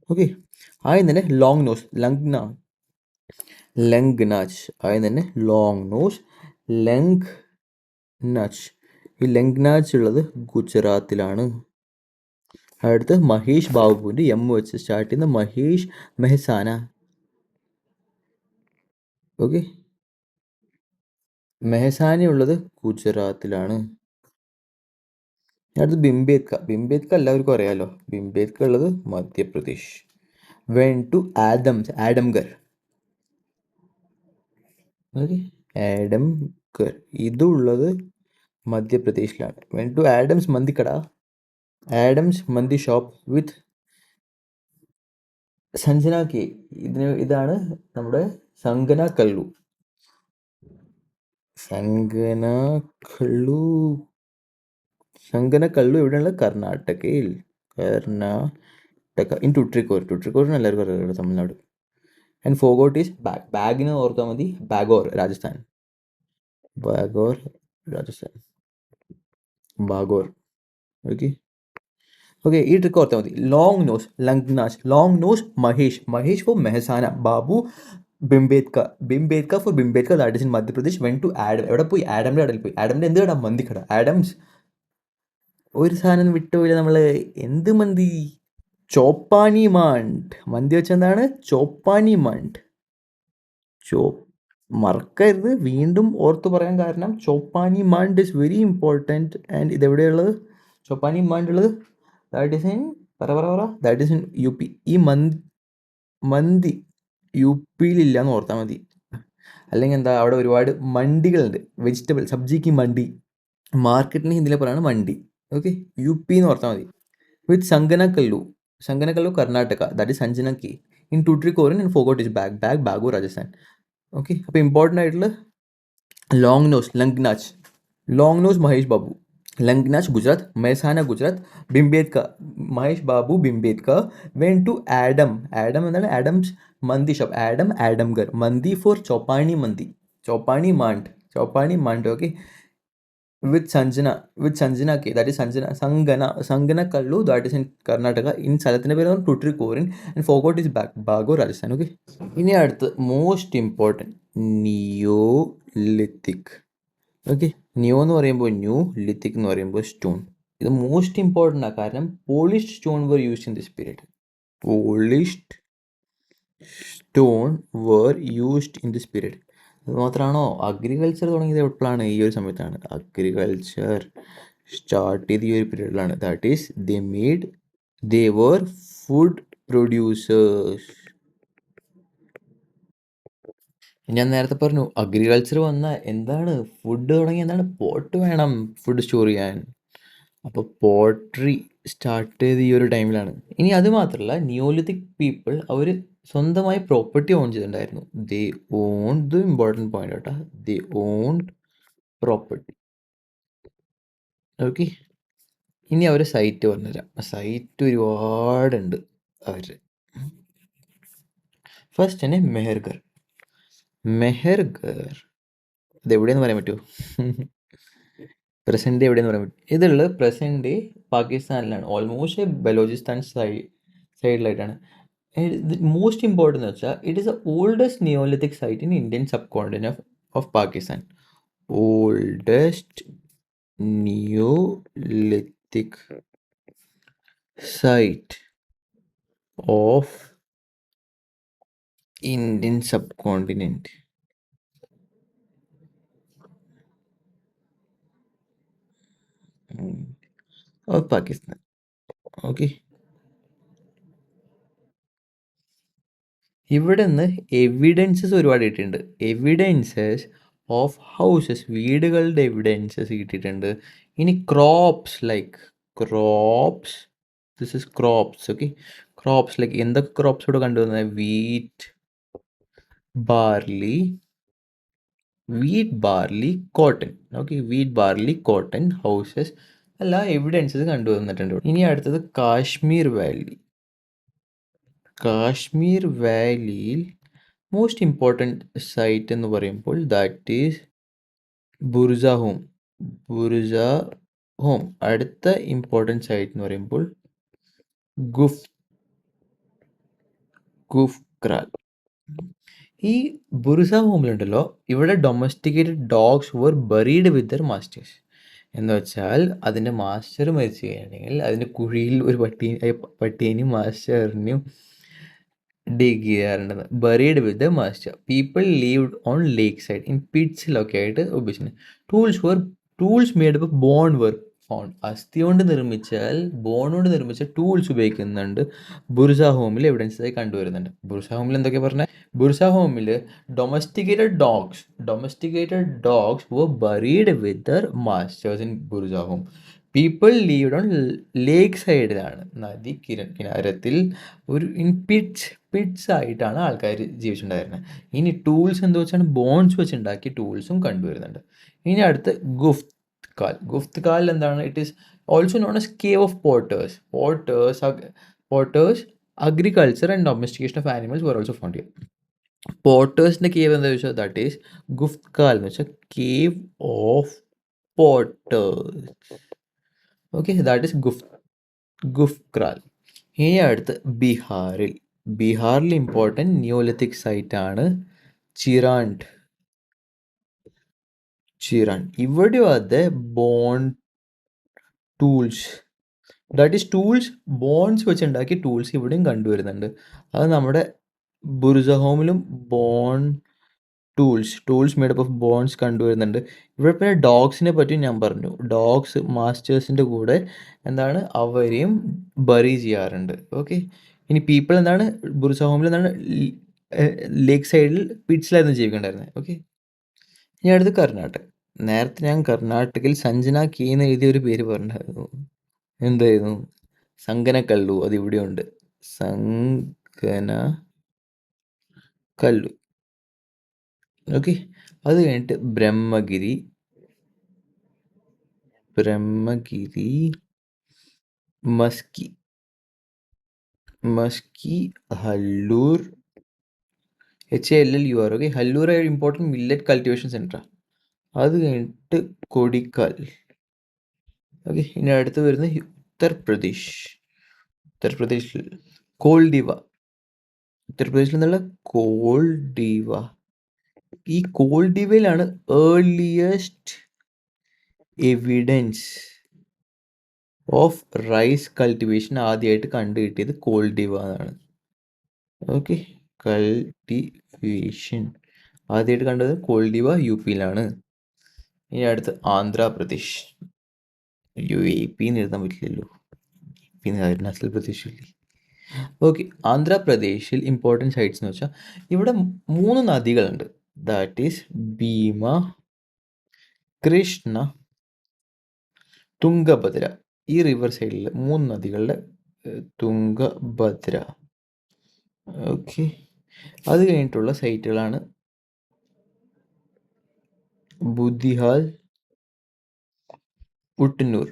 Okay, ആദ്യം തന്നെ ലോങ് നോസ് ലങ്നാച്ച്. ആദ്യം തന്നെ ലോങ് നോസ് ലങ്നാച്ച്. ഈ ലങ്നാച്ച് ഉള്ളത് ഗുജറാത്തിലാണ്. അടുത്ത് മഹേഷ് ബാബുവിൻ്റെ എം വെച്ച് സ്റ്റാർട്ട് ചെയ്യുന്ന മെഹസാന. ഓക്കെ, മെഹസാന ഉള്ളത് ഗുജറാത്തിലാണ്. അടുത്ത് ബിംബേദ്ക എല്ലാവർക്കും അറിയാലോ. ബിംബേദ്ക ഉള്ളത് Madhya Pradesh. went to Adamgarh. Okay, Adamgarh ഇതുള്ളത് മധ്യപ്രദേശിലാണ്. went to ആഡംസ് മന്തി ഷോപ്പ് വിത്ത് സഞ്ജന കെ. ഇതാണ് നമ്മുടെ ശങ്കനക്കല്ലു എവിടെയുള്ള? കർണാടകയിൽ. ഇൻ ടുട്രിക്കോറിന് എല്ലാവർക്കും അറിയാം, തമിഴ്നാട്. ആൻഡ് ഫോഗോട്ട് ഈസ് ബാഗിന് ഓർത്താൽ മതി. ബാഗോർ രാജസ്ഥാൻ. ഓക്കെ, ഈ ട്രിക്ക് ഓർത്താൽ മതി. Long nose Langhnaj, long nose Mahesh for Mehsana, Babu Bhimbetka for Bhimbetka, that is in Madhya Pradesh. Went to Adam. എവിടെ പോയി? ആഡമിൻ്റെ കടയിൽ പോയി. ആഡമിൻ്റെ എന്ത് കട? മന്തിക്കട. ആഡംസ്. ഒരു സാധനം വിട്ടുപോയില്ല നമ്മൾ. എന്ത് മന്തി? ചോപ്പാനി മാണ്ട്. മന്തി വെച്ചെന്താണ്? ചോപ്പാനി മാണ്ട്. മറക്കരുത്, വീണ്ടും ഓർത്ത് പറയാൻ കാരണം Chopani Mando is very important. And ഇതെവിടെയുള്ളത്? ചോപ്പാനി മാണ്ട് ഉള്ളത് that is in that is in U P. ഈ മന്തി യു പിയിലില്ല എന്ന് ഓർത്താൽ മതി. അല്ലെങ്കിൽ എന്താ, അവിടെ ഒരുപാട് മണ്ടികളുണ്ട്. വെജിറ്റബിൾ സബ്ജിക്ക് മണ്ടി, മാർക്കറ്റിന് ഹിന്ദിയിലെ പറയാണ് മണ്ടി. ഓക്കെ, യു പി എന്ന് ഓർത്താൽ മതി. With Sanganakallu Karnataka, that is സഞ്ജനക്കി. In Tuticorin in forgot his bag Rajasthan. Okay, അപ്പോൾ ഇമ്പോർട്ടൻ്റ് ആയിട്ടുള്ള long nose Mahesh Babu, Langhnaj Gujarat, Mehsana Gujarat, Bhimbetka Mahesh Babu Bhimbetka went to Adam എന്താണ്, ആഡംസ് മന്തി ഷോപ്പ്, ആഡംഗർ മന്തി for Chopani Mando. Okay, with Sanjana K, that is Sanganakallu, that is in Karnataka. In സ്ഥലത്തിൻ്റെ പേര് Tuticorin and forgot his Bagor Rajasthan. Okay, ഇനി അടുത്ത് മോസ്റ്റ് ഇമ്പോർട്ടൻറ്റ് നിയോലിത്തിക്. ഓക്കെ, നിയോ എന്ന് പറയുമ്പോൾ ന്യൂ, ലിത്തിക് എന്ന് പറയുമ്പോൾ സ്റ്റോൺ. ഇത് മോസ്റ്റ് ഇമ്പോർട്ടൻ്റ് ആണ്, കാരണം polished stone were used in this period. Polished stone were used in this period. അത് മാത്രമാണോ, അഗ്രികൾച്ചർ തുടങ്ങിയത് എപ്പോഴാണ്? ഈ ഒരു സമയത്താണ് അഗ്രികൾച്ചർ സ്റ്റാർട്ട് ചെയ്ത് ഈ ഒരു പീരീഡിലാണ്. That is they were food producers. ഞാൻ നേരത്തെ പറഞ്ഞു അഗ്രികൾച്ചർ വന്ന എന്താണ്, ഫുഡ് തുടങ്ങി, എന്താണ്, പോട്ട് വേണം ഫുഡ് സ്റ്റോർ ചെയ്യാൻ. അപ്പോൾ പോട്രി സ്റ്റാർട്ട് ചെയ്ത് ഈ ഒരു ടൈമിലാണ്. ഇനി അത് മാത്രമല്ല, നിയോലിത്തിക് പീപ്പിൾ അവർ സ്വന്തമായി പ്രോപ്പർട്ടി ഓൺ ചെയ്തിട്ടുണ്ടായിരുന്നു. ദേ ഓൺ, ഇത് ഇമ്പോർട്ടൻറ്റ് പോയിന്റ് കേട്ടോ, ദേ ഓൺഡ് പ്രോപ്പർട്ടി. ഓക്കെ, ഇനി അവർ സൈറ്റ് പറഞ്ഞുതരാം. സൈറ്റ് ഒരുപാടുണ്ട് അവർ. ഫസ്റ്റ് തന്നെ മെഹർഗർ. ഇത് എവിടെയെന്ന് പറയാൻ പറ്റുമോ? പ്രസൻറ്റ് ഡേ എവിടെയെന്ന് പറയാൻ പറ്റും? ഇതുള്ളത് പ്രസൻറ്റ് ഡേ പാകിസ്ഥാനിലാണ്, ഓൾമോസ്റ്റ് ബലോചിസ്ഥാൻ സൈഡിലായിട്ടാണ്. മോസ്റ്റ് ഇമ്പോർട്ടൻ്റ് എന്ന് വെച്ചാൽ it is the oldest neolithic site in Indian subcontinent of Pakistan. Oldest neolithic site of Indian subcontinent. Of Pakistan. Okay, ഇവിടെ നിന്ന് എവിഡൻസസ് ഒരുപാട് കിട്ടിയിട്ടുണ്ട്. എവിഡൻസസ് ഓഫ് ഹൗസസ്, വീടുകളുടെ എവിഡൻസസ് കിട്ടിയിട്ടുണ്ട്. ഇനി crops, this is crops. Okay, crops like എന്തൊക്കെ crops ഇവിടെ കണ്ടുവന്നത്? Wheat, barley, cotton. Okay, cotton houses എല്ലാ എവിഡൻസസ് കണ്ടുവന്നിട്ടുണ്ട്. ഇനി അടുത്തത് കാശ്മീർ വാലിയിൽ മോസ്റ്റ് ഇമ്പോർട്ടൻറ്റ് സൈറ്റ് എന്ന് പറയുമ്പോൾ ദാറ്റ് ഈസ് ബുർജ ഹോം. അടുത്ത ഇമ്പോർട്ടൻറ്റ് സൈറ്റ് എന്ന് പറയുമ്പോൾ ഗുഫ്ക്രാൽ. ഈ ബുർജ ഹോമിലുണ്ടല്ലോ, ഇവിടെ domesticated dogs were buried with their masters. എന്ന് വെച്ചാൽ അതിൻ്റെ മാസ്റ്റർ മരിച്ചു കഴിഞ്ഞിട്ടുണ്ടെങ്കിൽ അതിൻ്റെ കുഴിയിൽ ഒരു പട്ടീനെയും മാസ്റ്ററിനെയും ഡിഗ് ചെയ്യാറുണ്ടെന്ന്. Buried with the master. People lived on lake side in പിറ്റ്സിലൊക്കെ ആയിട്ട് ഉപയോഗിച്ചിട്ടുണ്ട്. Tools made up bone were found. അസ്ഥി കൊണ്ട് നിർമ്മിച്ച ടൂൾസ് ഉപയോഗിക്കുന്നുണ്ട്. ബുർജ ഹോമിൽ എവിഡൻസായി കണ്ടുവരുന്നുണ്ട്. ബുർജ ഹോമിൽ എന്തൊക്കെയാണ് പറഞ്ഞത്? ബുർജ ഹോമിൽ domesticated dogs were buried with their masters in Burzahom. People lived on lake സൈഡിലാണ്, നദി കിനാരത്തിൽ ഒരു പിറ്റ്സ് ആയിട്ടാണ് ആൾക്കാർ ജീവിച്ചിട്ടുണ്ടായിരുന്നത്. ഇനി ടൂൾസ് എന്താ വെച്ചാൽ ബോൺസ് വെച്ചുണ്ടാക്കിയ ടൂൾസും കണ്ടുവരുന്നുണ്ട്. ഇനി അടുത്ത് ഗുഫ്ത്കാൽ എന്താണ്? It is also known as cave of potters. Agriculture and domestication of animals were also found here. പോട്ടേഴ്സിൻ്റെ കേവ് എന്താ ചോദിച്ചാൽ ദാറ്റ് ഈസ് ഗുഫ്ത്കാൽ എന്ന് വെച്ചാൽ cave of potters. Okay, that is Gufkral. ഇനി അടുത്ത് ബീഹാറിൽ ഇമ്പോർട്ടൻറ്റ് നിയോലിത്തിക് സൈറ്റ് ആണ് ചിറാണ്ട്. ഇവിടെയും അതെ bone tools, that is bones വെച്ചുണ്ടാക്കിയ ടൂൾസ് ഇവിടെയും കണ്ടുവരുന്നുണ്ട്. അത് നമ്മുടെ ബുർജ ഹോമിലും ടൂൾസ് മേഡപ്പ് ഓഫ് ബോൺസ് കണ്ടുവരുന്നുണ്ട്. ഇവിടെ പിന്നെ ഡോഗ്സിനെ പറ്റി ഞാൻ പറഞ്ഞു. ഡോഗ്സ് മാസ്റ്റേഴ്സിൻ്റെ കൂടെ എന്താണ് അവരെയും ബറി ചെയ്യാറുണ്ട്. ഓക്കെ. ഇനി പീപ്പിൾ എന്താണ് ബുർസ ഹോമിൽ എന്താണ് ലേക്ക് സൈഡിൽ പിറ്റ്സിലായിരുന്നു ജീവിക്കണ്ടായിരുന്നത്. ഓക്കെ. ഇനി അടുത്ത് കർണാടക. നേരത്തെ ഞാൻ കർണാടകയിൽ സഞ്ജന കെ എന്ന് എഴുതിയ ഒരു പേര് പറഞ്ഞിട്ടുണ്ടായിരുന്നു. എന്തായിരുന്നു? സങ്കനക്കല്ലു. അത് ഇവിടെയുണ്ട്. സങ്കന കല്ലു. ഓക്കെ. അത് കഴിഞ്ഞിട്ട് Brahmagiri, Maski, Hallur, HALLUR. Okay. Hallur important millet cultivation സെൻറ്ററാണ്. അത് കഴിഞ്ഞിട്ട് കൊടിക്കൽ. ഓക്കെ. ഇനി അടുത്ത് വരുന്നത് ഉത്തർപ്രദേശിൽ കോൾഡിവ. ഉത്തർപ്രദേശിൽ നിന്നുള്ള കോൾഡിവ. ഈ കോൾഡിവയിലാണ് earliest evidence of rice cultivation ആദ്യമായിട്ട് കണ്ടുകിട്ടിയത് കോൾഡിവ എന്നാണ്. ഓക്കെ. കൾട്ടിവേഷൻ ആദ്യമായിട്ട് കണ്ടത് കോൾഡിവ UP-യിലാണ്. ഇനി അടുത്ത് ആന്ധ്രാപ്രദേശ്. UAP എന്ന് എഴുതാൻ പറ്റില്ലല്ലോ, പിന്നെ അരുണാചൽ പ്രദേശ് ഇല്ലേ. ഓക്കെ. ആന്ധ്രാപ്രദേശിൽ ഇമ്പോർട്ടൻറ്റ് സൈറ്റ്സ് എന്ന് വെച്ചാൽ ഇവിടെ 3 നദികളുണ്ട്. That is Bhima, Krishna, Tungabhadra. ഈ റിവർ സൈഡിൽ 3 നദികളുടെ തുംഗഭദ്ര. ഓക്കെ. അത് കഴിഞ്ഞിട്ടുള്ള സൈറ്റുകളാണ് ബുദ്ധിഹാൽ, ഉട്നൂർ.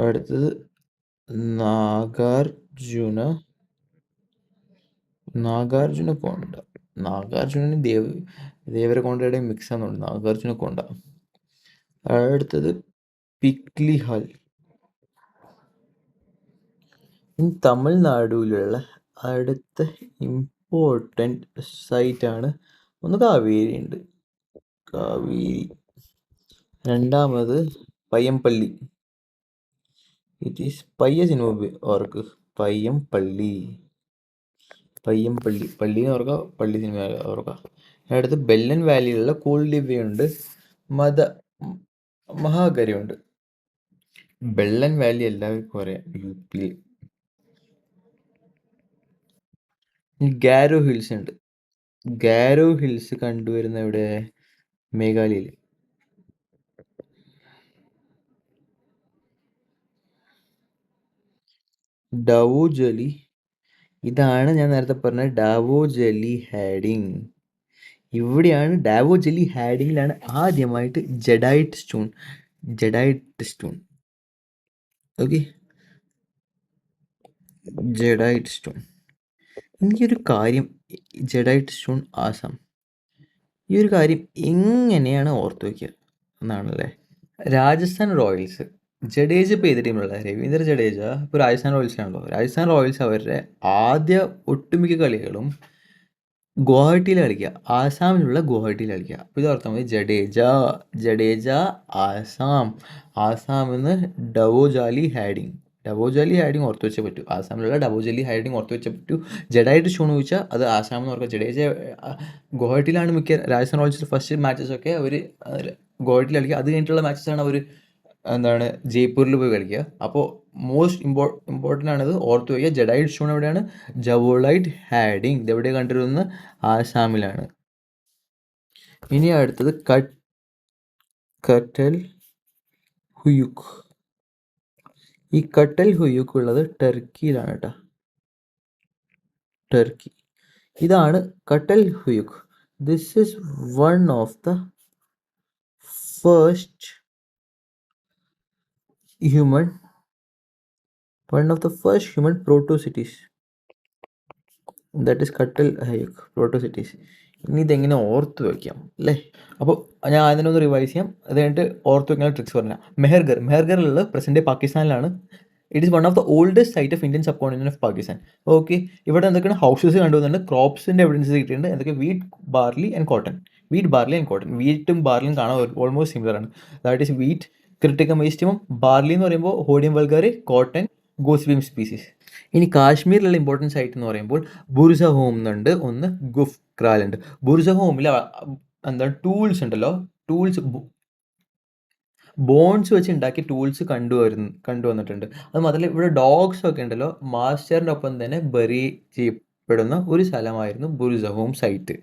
അടുത്തത് നാഗാർജുന കൊണ്ട. നാഗാർജുന ദേവരകൊണ്ടയുടെ മിക്സ് ആണെന്നുണ്ട്. നാഗാർജുന കൊണ്ട. അടുത്തത് പിക്ലിഹാൽ. തമിഴ്നാടുവിലുള്ള അടുത്ത ഇമ്പോർട്ടൻറ്റ് സൈറ്റാണ് ഒന്ന് കാവേരി ഉണ്ട്. കാവേരി. രണ്ടാമത് പയ്യമ്പള്ളി. ഇറ്റ് ഈസ് പയ്യസിന് ഓർക്ക് പയ്യമ്പള്ളി പള്ളി ഓർക്കുക, പള്ളി സിനിമ ഓർക്കുക. അടുത്ത് ബെല്ലൻ വാലിയിലുള്ള കോൾഡിവയുണ്ട്, മഹാഗരിയുണ്ട്. ബെല്ലൻ വാലി എല്ലാവർക്കും അറിയാം, UP-യിൽ. ഗാരോ ഹിൽസ് ഉണ്ട്. ഗാരോ ഹിൽസ് കണ്ടുവരുന്ന ഇവിടെ മേഘാലയയിൽ. ഡവോജലി. ഇതാണ് ഞാൻ നേരത്തെ പറഞ്ഞ ഡാവോജലി ഹാഡിങ്. ഇവിടെയാണ് ഡാവോജലി ഹാഡിങ്ങിലാണ് ആദ്യമായിട്ട് jadeite stone. Okay. Jadeite stone. എനിക്കൊരു കാര്യം, ജഡൈറ്റ് സ്റ്റോൺ ആസാം, ഈ ഒരു കാര്യം എങ്ങനെയാണ് ഓർത്ത് വയ്ക്കുക എന്നാണല്ലേ. രാജസ്ഥാൻ റോയൽസ്, ജഡേജ ഇപ്പോൾ ഏത് ടീമിലുള്ള? രവീന്ദ്ര ജഡേജ ഇപ്പോൾ രാജസ്ഥാൻ റോയൽസിലാണല്ലോ. രാജസ്ഥാൻ റോയൽസ് അവരുടെ ആദ്യ ഒട്ടുമിക്ക കളികളും ഗുവാഹട്ടിയിൽ കളിക്കുക, ആസാമിലുള്ള ഗുവാഹട്ടിയിൽ കളിക്കുക. അപ്പോൾ ഇത് ഓർത്താൽ മതി, ജഡേജ ആസാമിൽ നിന്ന് ഡവോജാലി ഹാഡിങ് ഓർത്ത് വെച്ചേ പറ്റൂ. ആസാമിലുള്ള ഡവോജലി ഹാഡിങ് ഓർത്ത് വെച്ചേ പറ്റൂ. ജഡായിട്ട് ഷൂൺ ചോദിച്ചാൽ അത് ആസാം എന്ന് ഓർക്കുക. ജഡേജ ഗുവാഹട്ടിയിലാണ് മിക്ക രാജസ്ഥാൻ റോയൽസിൻ്റെ ഫസ്റ്റ് മാച്ചസൊക്കെ അവർ ഗുവാഹട്ടിയിൽ കളിക്കുക. അത് കഴിഞ്ഞിട്ടുള്ള മാച്ചസാണ് അവർ എന്താണ് ജയ്പൂരിൽ പോയി കളിക്കുക. അപ്പോൾ മോസ്റ്റ് ഇമ്പോർട്ടൻ്റ് ആണിത്, ഓർത്ത് വയ്ക്കുക. ജഡൈറ്റ് സ്റ്റോൺ എവിടെയാണ്? ജവോളൈറ്റ് ഹാഡിങ്. ഇതെവിടെ കണ്ടിരുന്നത്? ആസാമിലാണ്. ഇനി അടുത്തത് കട്ടൽ ഹുയുക്ക്. ഈ കട്ടൽ ഹുയുക്ക് ഉള്ളത് ടർക്കിയിലാണ് കേട്ടോ. ടർക്കി. ഇതാണ് Catalhoyuk. This is one of the first human proto-cities. That is Catalhoyuk proto-cities. ഇനി ഇതെങ്ങനെ ഓർത്ത് വയ്ക്കാം അല്ലേ? അപ്പോൾ ഞാൻ അതിനൊന്ന് റിവൈസ് ചെയ്യാം. അത് കഴിഞ്ഞിട്ട് ഓർത്ത് വയ്ക്കുന്ന ട്രിക്സ് പറഞ്ഞാൽ, മെഹർഗറിലുള്ള പ്രസൻറ്റ് പാകിസ്ഥാനിലാണ്. It is one of the oldest site of Indian subcontinent of Pakistan. Okay. ഇവിടെ എന്തൊക്കെയാണ് ഹൗസസ് കണ്ടുവന്നുണ്ട്, ക്രോപ്സിൻ്റെ എവിഡൻസ് കിട്ടിയിട്ടുണ്ട്. എന്തൊക്കെ? Wheat, barley and cotton. വീറ്റും ബാർലിയും കാണാൻ ഓൾമോസ്റ്റ് സിമിലർ ആണ്. ദാറ്റ് ഈസ് വീറ്റ് ക്രിട്ടിക്കം ഈസ്റ്റിമം, ബാർലി എന്ന് പറയുമ്പോൾ ഹോഡിയം വൾഗാറി, കോട്ടൺ ഗോസിപ്പിയം സ്പീസീസ്. ഇനി കാശ്മീരിലുള്ള ഇമ്പോർട്ടൻസ് സൈറ്റ് എന്ന് പറയുമ്പോൾ ബുർസ ഹോം എന്നുണ്ട്, ഒന്ന് ഗുഫ് ക്രാൽ ഉണ്ട്. ബുർസ ഹോമിൽ എന്താണ് ടൂൾസ് ഉണ്ടല്ലോ, ടൂൾസ് ബോൺസ് വെച്ച് ഉണ്ടാക്കിയ ടൂൾസ് കണ്ടുവന്നിട്ടുണ്ട്. അത് മാത്രമല്ല ഇവിടെ ഡോഗ്സ് ഒക്കെ ഉണ്ടല്ലോ മാസ്റ്ററിൻ്റെ ഒപ്പം തന്നെ ബറി ചെയ്യപ്പെടുന്ന ഒരു സ്ഥലമായിരുന്നു ബുർസഹോം സൈറ്റ്.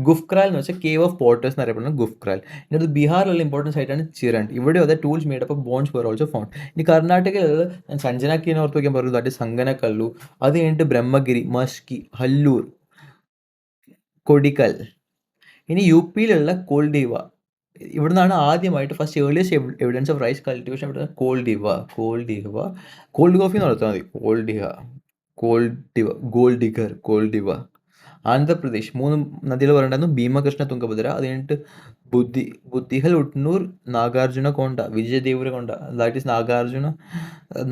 ഗുഫ്ക്രാൽ എന്ന് വെച്ചാൽ കേവ് ഓഫ് പോട്ടേഴ്സ് എന്നറിയപ്പെടുന്ന ഗുഫ്ക്രാൽ. ഇനി അത് ബീഹാറിലുള്ള ഇമ്പോർട്ടൻറ്റ് സൈറ്റാണ് ചിരണ്ട്. ഇവിടെ അതേ tools made up bones were also found. ഇനി കർണാടകയിലുള്ളത് സഞ്ജനാക്കിനെ ഓർത്ത് വയ്ക്കാൻ പറയുന്നത് ദാറ്റ് സംഗനക്കല്ലു. അത് കഴിഞ്ഞിട്ട് ബ്രഹ്മഗിരി, മസ്കി, ഹല്ലൂർ, കൊടിക്കൽ. ഇനി യു പിയിലുള്ള കോൾഡീവ. ഇവിടുന്നാണ് ആദ്യമായിട്ട് first earliest evidence of rice cultivation ഇവിടെ കോൾഡ് കോഫി എന്ന് നടത്താൽ മതി. കോൾഡിവ. ആന്ധ്രാപ്രദേശ് 3 നദികൾ പറയുണ്ടായിരുന്നു, ഭീമകൃഷ്ണ, തുംഗഭദ്ര. അത് കഴിഞ്ഞിട്ട് ബുദ്ധിഹൽ, ഉട്നൂർ, നാഗാർജുന കൊണ്ട, വിജയ ദേവരകൊണ്ട. ദാറ്റ് ഈസ്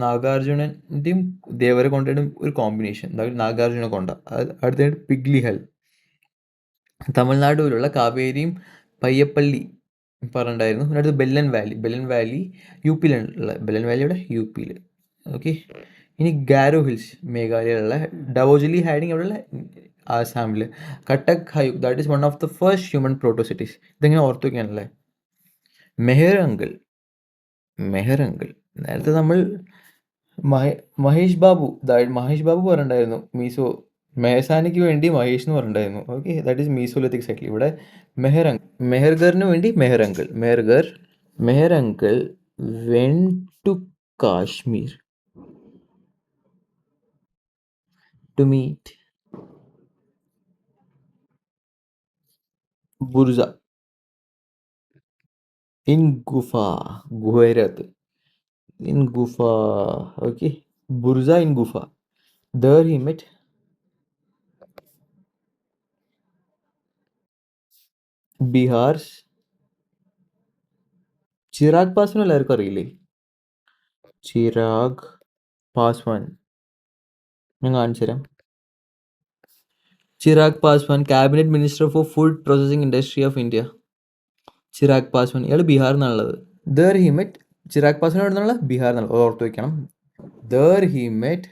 നാഗാർജുനൻ്റെയും ദേവരകൊണ്ടയുടെയും ഒരു കോമ്പിനേഷൻ, നാഗാർജുന കൊണ്ട. അടുത്തതായിട്ട് പിഗ്ലിഹൽ. തമിഴ്നാടുവിലുള്ള കാവേരിയും പയ്യപ്പള്ളി പറഞ്ഞിട്ടുണ്ടായിരുന്നു. പിന്നെ അടുത്ത് ബെല്ലൻ വാലി യു പിയിലുള്ള, യു പിയിൽ. ഓക്കെ. ഇനി ഗാരോ ഹിൽസ് മേഘാലയയിലുള്ള, ഡവോജലി ഹൈഡിങ് എവിടെയുള്ള, ആസാമിൽ. Catalhoyuk, that is one of the first human proto cities. ഇതെങ്ങനെ ഓർത്ത് വയ്ക്കാനല്ലേ. മെഹർ അങ്കിൾ. നേരത്തെ നമ്മൾ മഹേഷ് ബാബു പറഞ്ഞിട്ടുണ്ടായിരുന്നു മെഹസാനിക്ക് വേണ്ടി മഹേഷ് എന്ന് പറഞ്ഞിട്ടുണ്ടായിരുന്നു. Okay, that is mesolithic cycle. ഇവിടെ മെഹർഗറിന് വേണ്ടി Mehar uncle went to Kashmir to meet Burza in ഗുഹരത്ത് in Gufa. Okay, Burza in Gufa. There he met Bihar's Chirag Paswan. എല്ലാവർക്കും അറിയില്ലേ ചിറാഗ് പാസ്വാൻ? ഞാൻ കാണിച്ചു തരാം. Chirag Paswan, cabinet minister for food processing industry of India. Chirag Paswan, ഇയാൾ ബീഹാറിൽ നിന്നുള്ളത്. There he met Chirag Paswan എവിടെ നിന്നുള്ള, ബീഹാറിൽ നിന്നുള്ള, ഓർത്ത് വയ്ക്കണം. There he met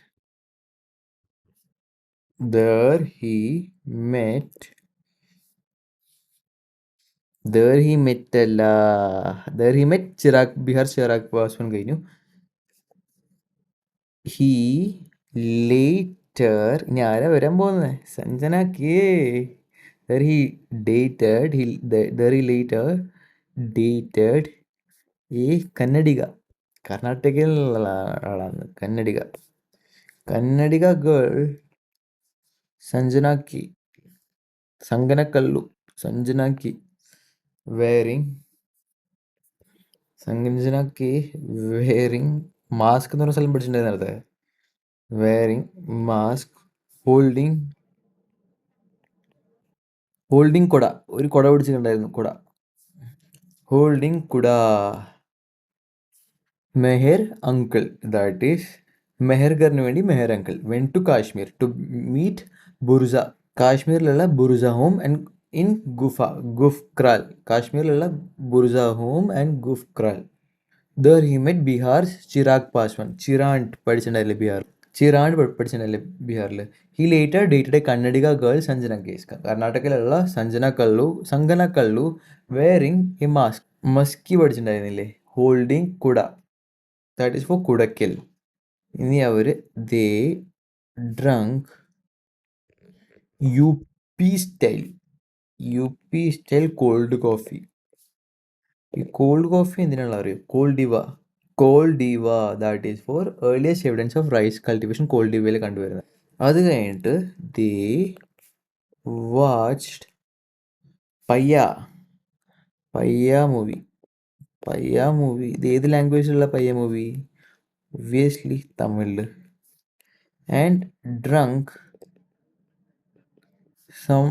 Chirag Paswan കഴിഞ്ഞു. ഹി ലേറ്റർ, ഇനി ആരാ വരാൻ പോകുന്നത്, സഞ്ജനാക്കേ. he later dated a കന്നഡിക. കർണാടകയിലുള്ള ആളാണ്. കന്നഡിക ഗേൾ സംഗനക്കല്ലു wearing മാസ്ക് എന്ന് പറഞ്ഞ സ്ഥലം പഠിച്ചിട്ടുണ്ടായിരുന്നു നേരത്തെ. wearing mask, holding കുട. ഒരു കുട പിടിച്ചിട്ടുണ്ടായിരുന്നു, holding കുട. മെഹർ അങ്കിൾ, ദാറ്റ് ഈസ് മെഹർഗറിന് വേണ്ടി Mehar uncle went to Kashmir to meet Burza. കാശ്മീരിലുള്ള Burzahom and in Gufkral. കാശ്മീരിലുള്ള Burzahom and Gufkral. There he met Bihar's Chirag Paswan. Chirand പഠിച്ചിട്ടുണ്ടായില്ലേ ബീഹാറിൽ. He later dated a Kannadiga girl Sanjana K's. കർണാടകയിലുള്ള Sanganakallu wearing a mask. Maski പഠിച്ചിട്ടുണ്ടായിരുന്നില്ലേ, ഹോൾഡിംഗ് കുട, ദാറ്റ് ഈസ് ഫോർ കുടക്കൽ. ഇനി അവർ they drank U P style cold coffee. ഈ കോൾഡ് കോഫി എന്തിനാണ് അറിയോ, Koldihwa, that is for earliest evidence of rice cultivation കോൾഡിവയിൽ കണ്ടുവരുന്നത്. അത് കഴിഞ്ഞിട്ട് ദേ വാച്ച്ഡ് പയ്യ മൂവി. ഇത് ഏത് ലാംഗ്വേജിലുള്ള പയ്യ മൂവി? ഒബ്വിയസ്ലി തമിഴില്. ആൻഡ് ഡ്രങ്ക് സം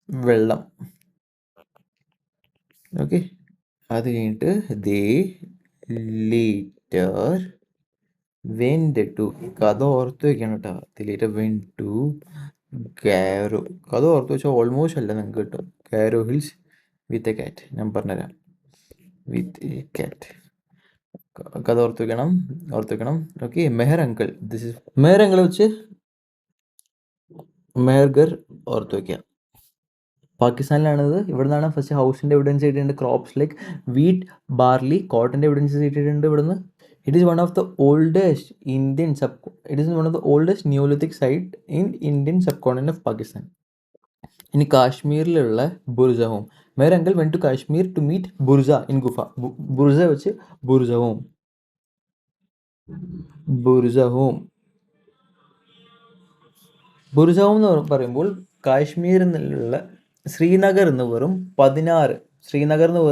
വെള്ളം. ഓക്കെ, അത് കഴിഞ്ഞിട്ട് ദേ ലേറ്റർ വെന്റ് ടു, കഥ ഓർത്ത് വെക്കണം കേട്ടോ. Later went to Garo. കഥ ഓർത്ത് വെച്ചാൽ ഓൾമോസ്റ്റ് അല്ല നിങ്ങൾക്ക് കിട്ടും. ഗാരോ ഹിൽസ് വിത്ത് എ കാറ്റ്. ഞാൻ പറഞ്ഞുതരാം. വിത്ത് എ കാറ്റ്. കഥ ഓർത്ത് വെക്കണം. Okay, Maher uncle. This is Maher uncle വെച്ച് മെഹർഗർ ഓർത്ത് വെക്കുക. പാകിസ്ഥാനിലാണിത്. ഇവിടെ നിന്നാണ് ഫസ്റ്റ് ഹൗസിൻ്റെ എവിഡൻസ് കിട്ടിയിട്ടുണ്ട്. ക്രോപ്സ് ലൈക്ക് വീറ്റ്, ബാർലി, കോട്ടൻ്റെ എവിഡൻസ് കിട്ടിയിട്ടുണ്ട് ഇവിടുന്ന്. It is one of the oldest it is one of the oldest neolithic site in Indian subcontinent of Pakistan. ഇനി കാശ്മീരിലുള്ള Burzahom. Mehar uncle went to Kashmir to meet Burza in Gufa. Burza വെച്ച് ബുർജ home. ബുർജ home എന്ന് പറയുമ്പോൾ കാശ്മീരിൽ നിന്നുള്ള ശ്രീനഗർ എന്ന് വെറും 16, ശ്രീനഗറിൽ നിന്ന്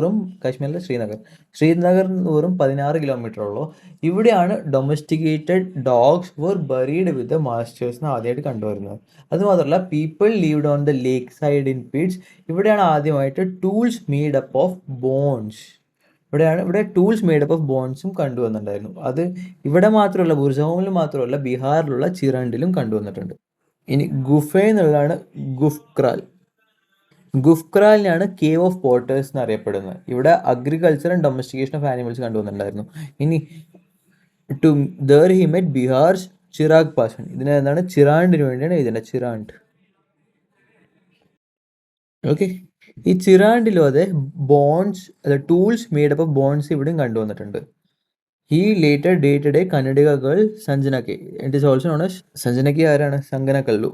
വെറും 16 കിലോമീറ്റർ ഉള്ളൂ. ഇവിടെയാണ് domesticated dogs were buried with the മാസ്റ്റേഴ്സിന് ആദ്യമായിട്ട് കണ്ടുവരുന്നത്. അതുമാത്രമല്ല people lived on the lake side in pits. ഇവിടെയാണ് ആദ്യമായിട്ട് tools made up of bones. ഇവിടെ ടൂൾസ് മെയ്ഡ് അപ്പ് ഓഫ് ബോൺസും കണ്ടുവന്നിട്ടുണ്ടായിരുന്നു. അത് ഇവിടെ മാത്രമല്ല, ബുർജഹോമിൽ മാത്രമല്ല, ബീഹാറിലുള്ള ചിറണ്ടിലും കണ്ടുവന്നിട്ടുണ്ട്. ഇനി ഗുഫ എന്നുള്ളതാണ് ഗുഫ്ക്രാലിനാണ് കേവ് ഓഫ് പോട്ടേഴ്സ് എന്ന് അറിയപ്പെടുന്നത്. ഇവിടെ agriculture and domestication of animals കണ്ടുവന്നിട്ടുണ്ടായിരുന്നു. ഇനി to there he met Bihar's Chirag Paswan. ഇതിനെന്താണ്, ചിറാണ്ടിന് വേണ്ടിയാണ് എഴുതേണ്ടത്, ചിറാണ്ട്. ഓക്കെ, ഈ ചിറാണ്ടിലും അതെ bones tools made up of bones ഇവിടെയും കണ്ടുവന്നിട്ടുണ്ട്. He later dated a Kannadiga girl സഞ്ജനക്കെ. It is also known as സഞ്ജനക്കെ. ആരാണ്? Sanganakallu.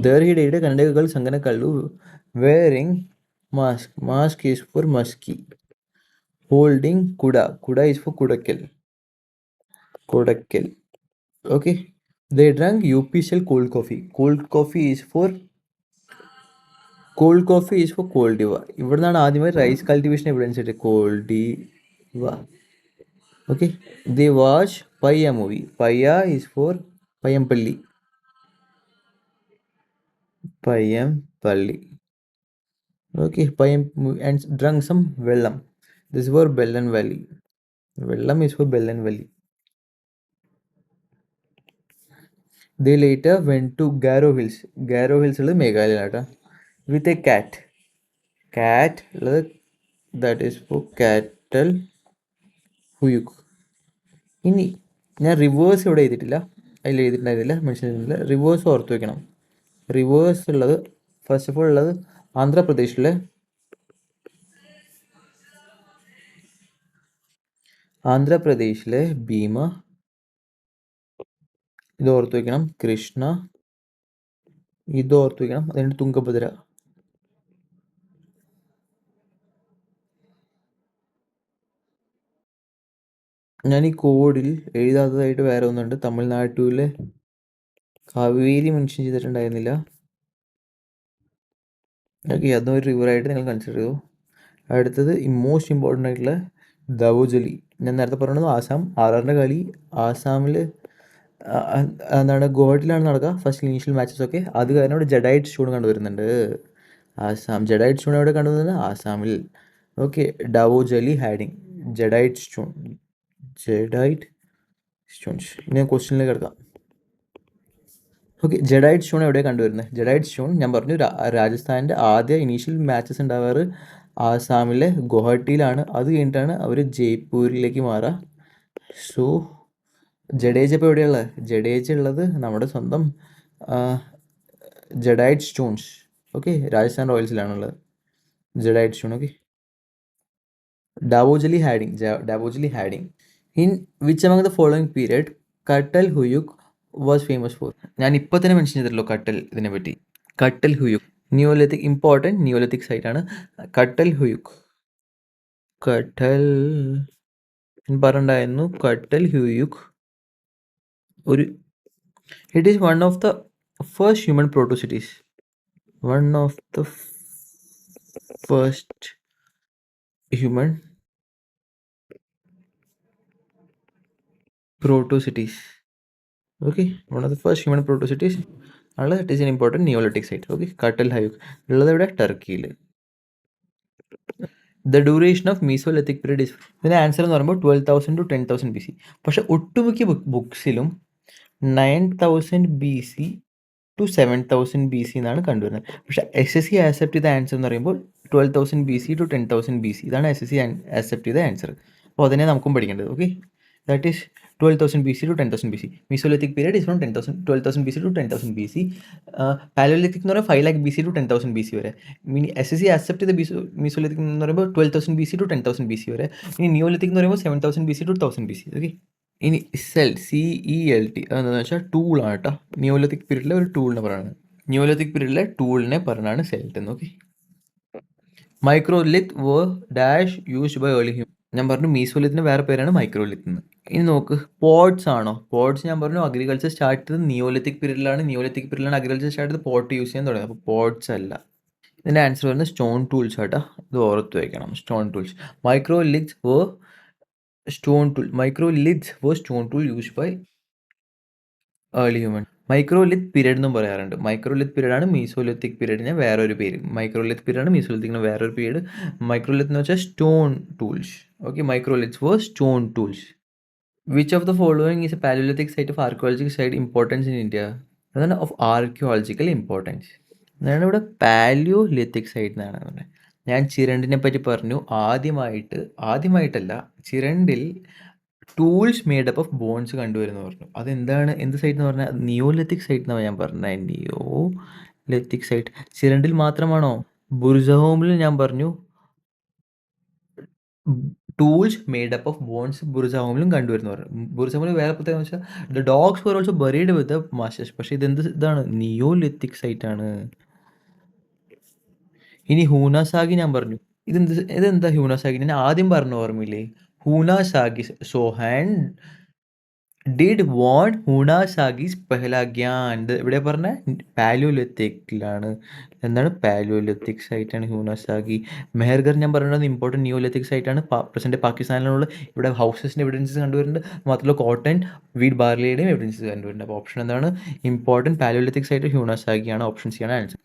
There he dated a Kannadiga girl Sanganakkallu wearing mask. Mask is for musky. Holding kuda. Kuda is for kudakkel. Okay. They drank UPCL cold coffee. Cold coffee is for Koldiva. ഇവിടുന്നാണ് ആദ്യമായി rice cultivation evidence കിട്ടിയത്. കോൾഡിവ. Okay. They watch Payya movie. Payya is for Payampalli. Okay, and drunk some Vellam. This is for Bellan Valley. Vellam is for Bellan Valley. They later went to Garo Hills. Garo Hills is Meghalaya with a cat. That is for cattle huyuk. ഇനി ഞാൻ reverse ഇവിടെ എഴുതിയിട്ടില്ല, mention ചെയ്തിട്ടില്ല. Reverse ഓർത്ത് വെക്കണം. Reverse ഉള്ളത് first of all ഉള്ളത് ആന്ധ്രാപ്രദേശിലെ ഭീമ, ഇത് ഓർത്ത് വെക്കണം. കൃഷ്ണ, ഇത് ഓർത്ത് വെക്കണം. അതിൻ്റെ തുംഗഭദ്ര. ഞാൻ ഈ കോഡിൽ എഴുതാത്തതായിട്ട് വേറെ ഒന്നുണ്ട്. തമിഴ്നാട്ടിലെ കാവേരി മെൻഷൻ ചെയ്തിട്ടുണ്ടായിരുന്നില്ല. ഓക്കെ, അതും ഒരു റിവറായിട്ട് നിങ്ങൾ കൺസിഡർ ചെയ്തു. അടുത്തത് മോസ്റ്റ് ഇമ്പോർട്ടൻ്റ് ആയിട്ടുള്ള ദവോജലി. ഞാൻ നേരത്തെ പറഞ്ഞത് ആസാം. ആറിൻ്റെ കളി ആസാമിൽ എന്താണ് ഗുവാഹട്ടിയിലാണ് നടക്കുക ഫസ്റ്റ് ഇനീഷ്യൽ മാച്ചസ് ഒക്കെ. അത് കാരണം ഇവിടെ ജഡൈറ്റ് സ്റ്റോൺ കണ്ടുവരുന്നുണ്ട്. ജഡൈറ്റ് സ്റ്റോൺ എവിടെ കണ്ടുവരുന്നത്? ആസാമിൽ. Okay, Daojali Hading jadeite stones. ഇനി ഞാൻ ക്വസ്റ്റ്യനിലേക്ക് കിടക്കാം. ഓക്കെ, ജഡൈറ്റ് സ്റ്റോൺ എവിടെയാണ് കണ്ടുവരുന്നത്? ജഡൈറ്റ് സ്റ്റോൺ ഞാൻ പറഞ്ഞു രാജസ്ഥാൻ്റെ ആദ്യ ഇനീഷ്യൽ മാച്ചസ് ഉണ്ടാവാറ് ആസാമിലെ ഗുവാഹട്ടിയിലാണ്. അത് കഴിഞ്ഞിട്ടാണ് അവർ ജയ്പൂരിലേക്ക് മാറുക. സോ ജഡേജ ഇപ്പോൾ എവിടെയുള്ളത്? ജഡേജ ഉള്ളത് നമ്മുടെ സ്വന്തം ജഡൈറ്റ് സ്റ്റോൺസ്. ഓക്കെ, രാജസ്ഥാൻ റോയൽസിലാണുള്ളത് jadeite stone. Okay, Daojali Hading in which among the following period Catalhoyuk was famous for? ഞാൻ ഇപ്പോൾ തന്നെ മെൻഷൻ ചെയ്തിട്ടുള്ളൂ കട്ടൽ, ഇതിനെ പറ്റി. Catalhoyuk neolithic, important neolithic site ആണ് കട്ടൽ ഹുയുക്. പറഞ്ഞിട്ടുണ്ടായിരുന്നു Catalhoyuk it is one of the first human proto cities. Okay, one of the first human proto-cities. It is an important Neolithic site. Okay, Kartal Hayuk ഉള്ളത് ഇവിടെ ടർക്കിയിൽ. The duration of mesolithic period is, ഇതിന് answer എന്ന് പറയുമ്പോൾ 12,000 to 10,000 BC. പക്ഷെ ഒട്ടുമിക്ക ബുക്സിലും 9,000 BC to 7000 BC എന്നാണ് കണ്ടുവരുന്നത്. പക്ഷേ SSC ആക്സെപ്റ്റ് ചെയ്ത ആൻസർ എന്ന് പറയുമ്പോൾ 12,000 BC ടു 10,000 BC. ഇതാണ് SSC ആക്സെപ്റ്റ് ചെയ്ത ആൻസർ. അപ്പോൾ അതിനെ നമുക്കും പഠിക്കേണ്ടത്. Okay, that is 12,000 BC to 10,000 BC. Mesolithic period is from 12,000 BC to 10,000 BC. Paleolithic എന്ന് പറയുമ്പോൾ 5 lakh BC to 10,000 BC വരെ. ഇനി SSC ആക്സെപ്റ്റ് ചെയ്ത Mesolithic എന്ന് പറയുമ്പോൾ 12,000 BC to 10,000 BC വരെ. ഇനി Neolithic എന്ന് പറയുമ്പോൾ 7,000 BC to 1,000 BC. ഓക്കെ, ഇനി CELT അതെന്താണെന്ന് വെച്ചാൽ ടൂളാണ് കേട്ടോ. നിയോലിത്തിക് പീരീഡിലെ ഒരു ടൂളിനെ പറയുന്നത്. നിയോലിത്തിക് പീരീഡിലെ ടൂളിനെ പറഞ്ഞാണ് സെൽറ്റ് എന്ന്. Okay, microlith were dash used by early human. ഞാൻ പറഞ്ഞു മീസോലിത്തിന് വേറെ പേരാണ് മൈക്രോലിത്ത് എന്ന്. ഇനി നോക്ക്, പോട്ട്സ് ആണോ? പോട്ട്സ് ഞാൻ പറഞ്ഞു അഗ്രികൾച്ചർ സ്റ്റാർട്ട് ചെയ്തത് നിയോലിത്തിക് പീരീഡിലാണ്. നിയോലിത്തിക് പീരീഡിലാണ് അഗ്രികൾച്ചർ സ്റ്റാർട്ട് ചെയ്ത് പോട്ട് യൂസ് ചെയ്യാൻ തുടങ്ങിയത്. അപ്പോൾ പോട്ട്സ് അല്ല. ഇതിൻ്റെ ആൻസർ വരുന്നത് സ്റ്റോൺ ടൂൾസ് ആട്ടോ. ഇത് ഓർത്ത് വയ്ക്കണം, stone tools. മൈക്രോലിത്ത്സ് were stone tool. Microliths was stone tool used by early human. Microlith period എന്നും പറയാറുണ്ട്. മൈക്രോലിത്ത് പീരീഡ് ആണ് മീസോലിത്തിക് പീരീഡിന് വേറൊരു പേര്. മൈക്രോലിത്ത് പീരീഡ് ആണ് മീസോലിത്തിക്കിന് വേറൊരു പീരീഡ്. മൈക്രോലിത്ത് എന്ന് വെച്ചാൽ stone tools. Okay, microliths was stone tools. Which of the following is a palaeolithic site of archaeological site importance in India? അതാണ് ഓഫ് ആർക്കിയോളജിക്കൽ ഇമ്പോർട്ടൻസ്. അതാണ് ഇവിടെ പാലിയോലിത്തിക് സൈറ്റ് എന്നാണ് പറഞ്ഞത്. ഞാൻ ചിരണ്ടിനെ പറ്റി പറഞ്ഞു. ആദ്യമായിട്ടല്ല, ചിരണ്ടിൽ ടൂൾസ് മേഡപ്പ് ഓഫ് ബോൺസ് കണ്ടുവരുന്നു പറഞ്ഞു. അതെന്താണ്, എന്ത് സൈറ്റ് എന്ന് പറഞ്ഞാൽ നിയോലിത്തിക് സൈറ്റ് എന്നാണ് ഞാൻ പറഞ്ഞത്. നിയോലിത്തിക് സൈറ്റ് ചിരണ്ടിൽ മാത്രമാണോ? ബുർസഹോമിൽ ഞാൻ പറഞ്ഞു ടൂൾസ് മേഡപ്പ് ഓഫ് ബോൺസ് ബുർസഹോമിലും കണ്ടുവരുന്നു പറഞ്ഞു. ബുർസഹോമിൽ വേറെ പ്രത്യേകത വെച്ചാൽ the dogs were also buried with masters. പക്ഷേ ഇതാണ് നിയോലിത്തിക് സൈറ്റ് ആണ്. ഇനി ഹൂനാസാഗി ഞാൻ പറഞ്ഞു. ഇതെന്താ ഹൂനാസാഗി? ഞാൻ ആദ്യം പറഞ്ഞ ഓർമ്മയില്ലേ? ഹൂനാസാഗി സോഹാൻ ഡിഡ് വോണ്ട് ഹൂനാസാഗിസ് പെഹ്ല ഗ്യാൻ. ഇത് ഇവിടെ പറഞ്ഞ പാലിയോലിത്തിക്കിലാണ്. എന്താണ് പാലിയോലിത്തിക് സൈറ്റാണ് ഹൂനാസാഗി. മെഹർഗർ ഞാൻ പറയുന്നത് ഇമ്പോർട്ടൻറ്റ് നിയോലിത്തിക് സൈറ്റാണ്. പ്രസൻറ്റ് പാകിസ്ഥാനിലുള്ള ഇവിടെ ഹൗസസിൻ്റെ എവിഡൻസസ് കണ്ടുവരുന്നുണ്ട്. മാത്രമല്ല കോട്ടൺ, വീറ്റ്, ബാർലിയുടെയും എവിഡൻസസ് കണ്ടുവരുന്നുണ്ട്. അപ്പോൾ ഓപ്ഷൻ എന്താണ്? ഇമ്പോർട്ടൻറ്റ് പാലിയോലിത്തിക് സൈറ്റ് ഹൂനാസാഗിയാണ്. ഓപ്ഷൻ സി ആണ് answer.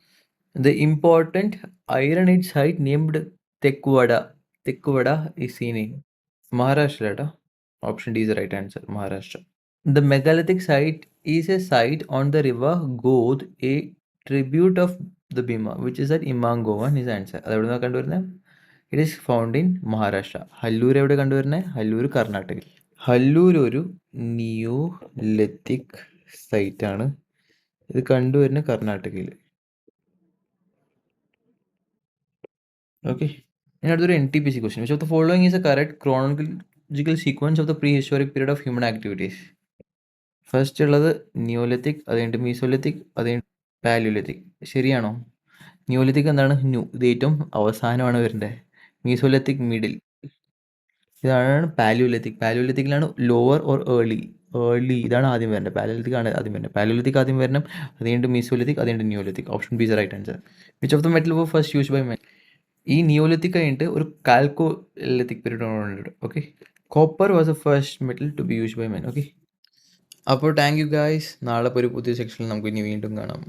The important ironite site named Tekkuvada is seen in Maharashtra. Option D is the right answer, Maharashtra. The megalithic site is a site on the river God, a tribute of the Bhima, which is at Imangovan is answer. അതെവിടെ നിന്നാണ് കണ്ടുവരുന്നത്? It is found in Maharashtra. Hallur എവിടെ കണ്ടുവരുന്നത്? ഹല്ലൂർ കർണാടകയിൽ. ഹല്ലൂർ ഒരു Neolithic സൈറ്റാണ്. ഇത് കണ്ടുവരുന്നത് കർണാടകയിൽ. Okay. And another NTPC question. Which of the following is a correct chronological sequence of the prehistoric period of human activities? First ഉള്ളത് നിയോലിത്തിക്, അത് കഴിഞ്ഞിട്ട് മീസോലിത്തിക്, അത് കഴിഞ്ഞിട്ട് പാലിയോലിത്തിക്. ശരിയാണോ? നിയോലിത്തിക് എന്താണ്? ന്യൂ, ഇത് ഏറ്റവും അവസാനമാണ് വരേണ്ടത്. Mesolithic middle. ഇതാണ് പാലിയോലിത്തിക്. പാലിയോലിത്തിക്കിലാണ് ലോവർ ഓർ ഏർലി. ഇതാണ് ആദ്യം വരേണ്ടത്. പാലിയോലിത്തിക് ആണ് ആദ്യം വരേണ്ടത്. പാലിയോലിത്തിക് ആദ്യം വരണം, അത് കഴിഞ്ഞിട്ട് മീസോലിത്തിക്, അത് കഴിഞ്ഞിട്ട് neolithic. Option B is right answer. Which of the metal were first use by men? ഈ നിയോലിത്തിക് കഴിഞ്ഞിട്ട് ഒരു കാൽക്കോലിത്തിക് പീരീഡ് ഉണ്ട്. Okay, copper was a first metal to be used by men. Okay, അപ്പോൾ thank you guys. നാളെ ഒരു പുതിയ സെക്ഷനിൽ നമുക്ക് ഇനി വീണ്ടും കാണാം.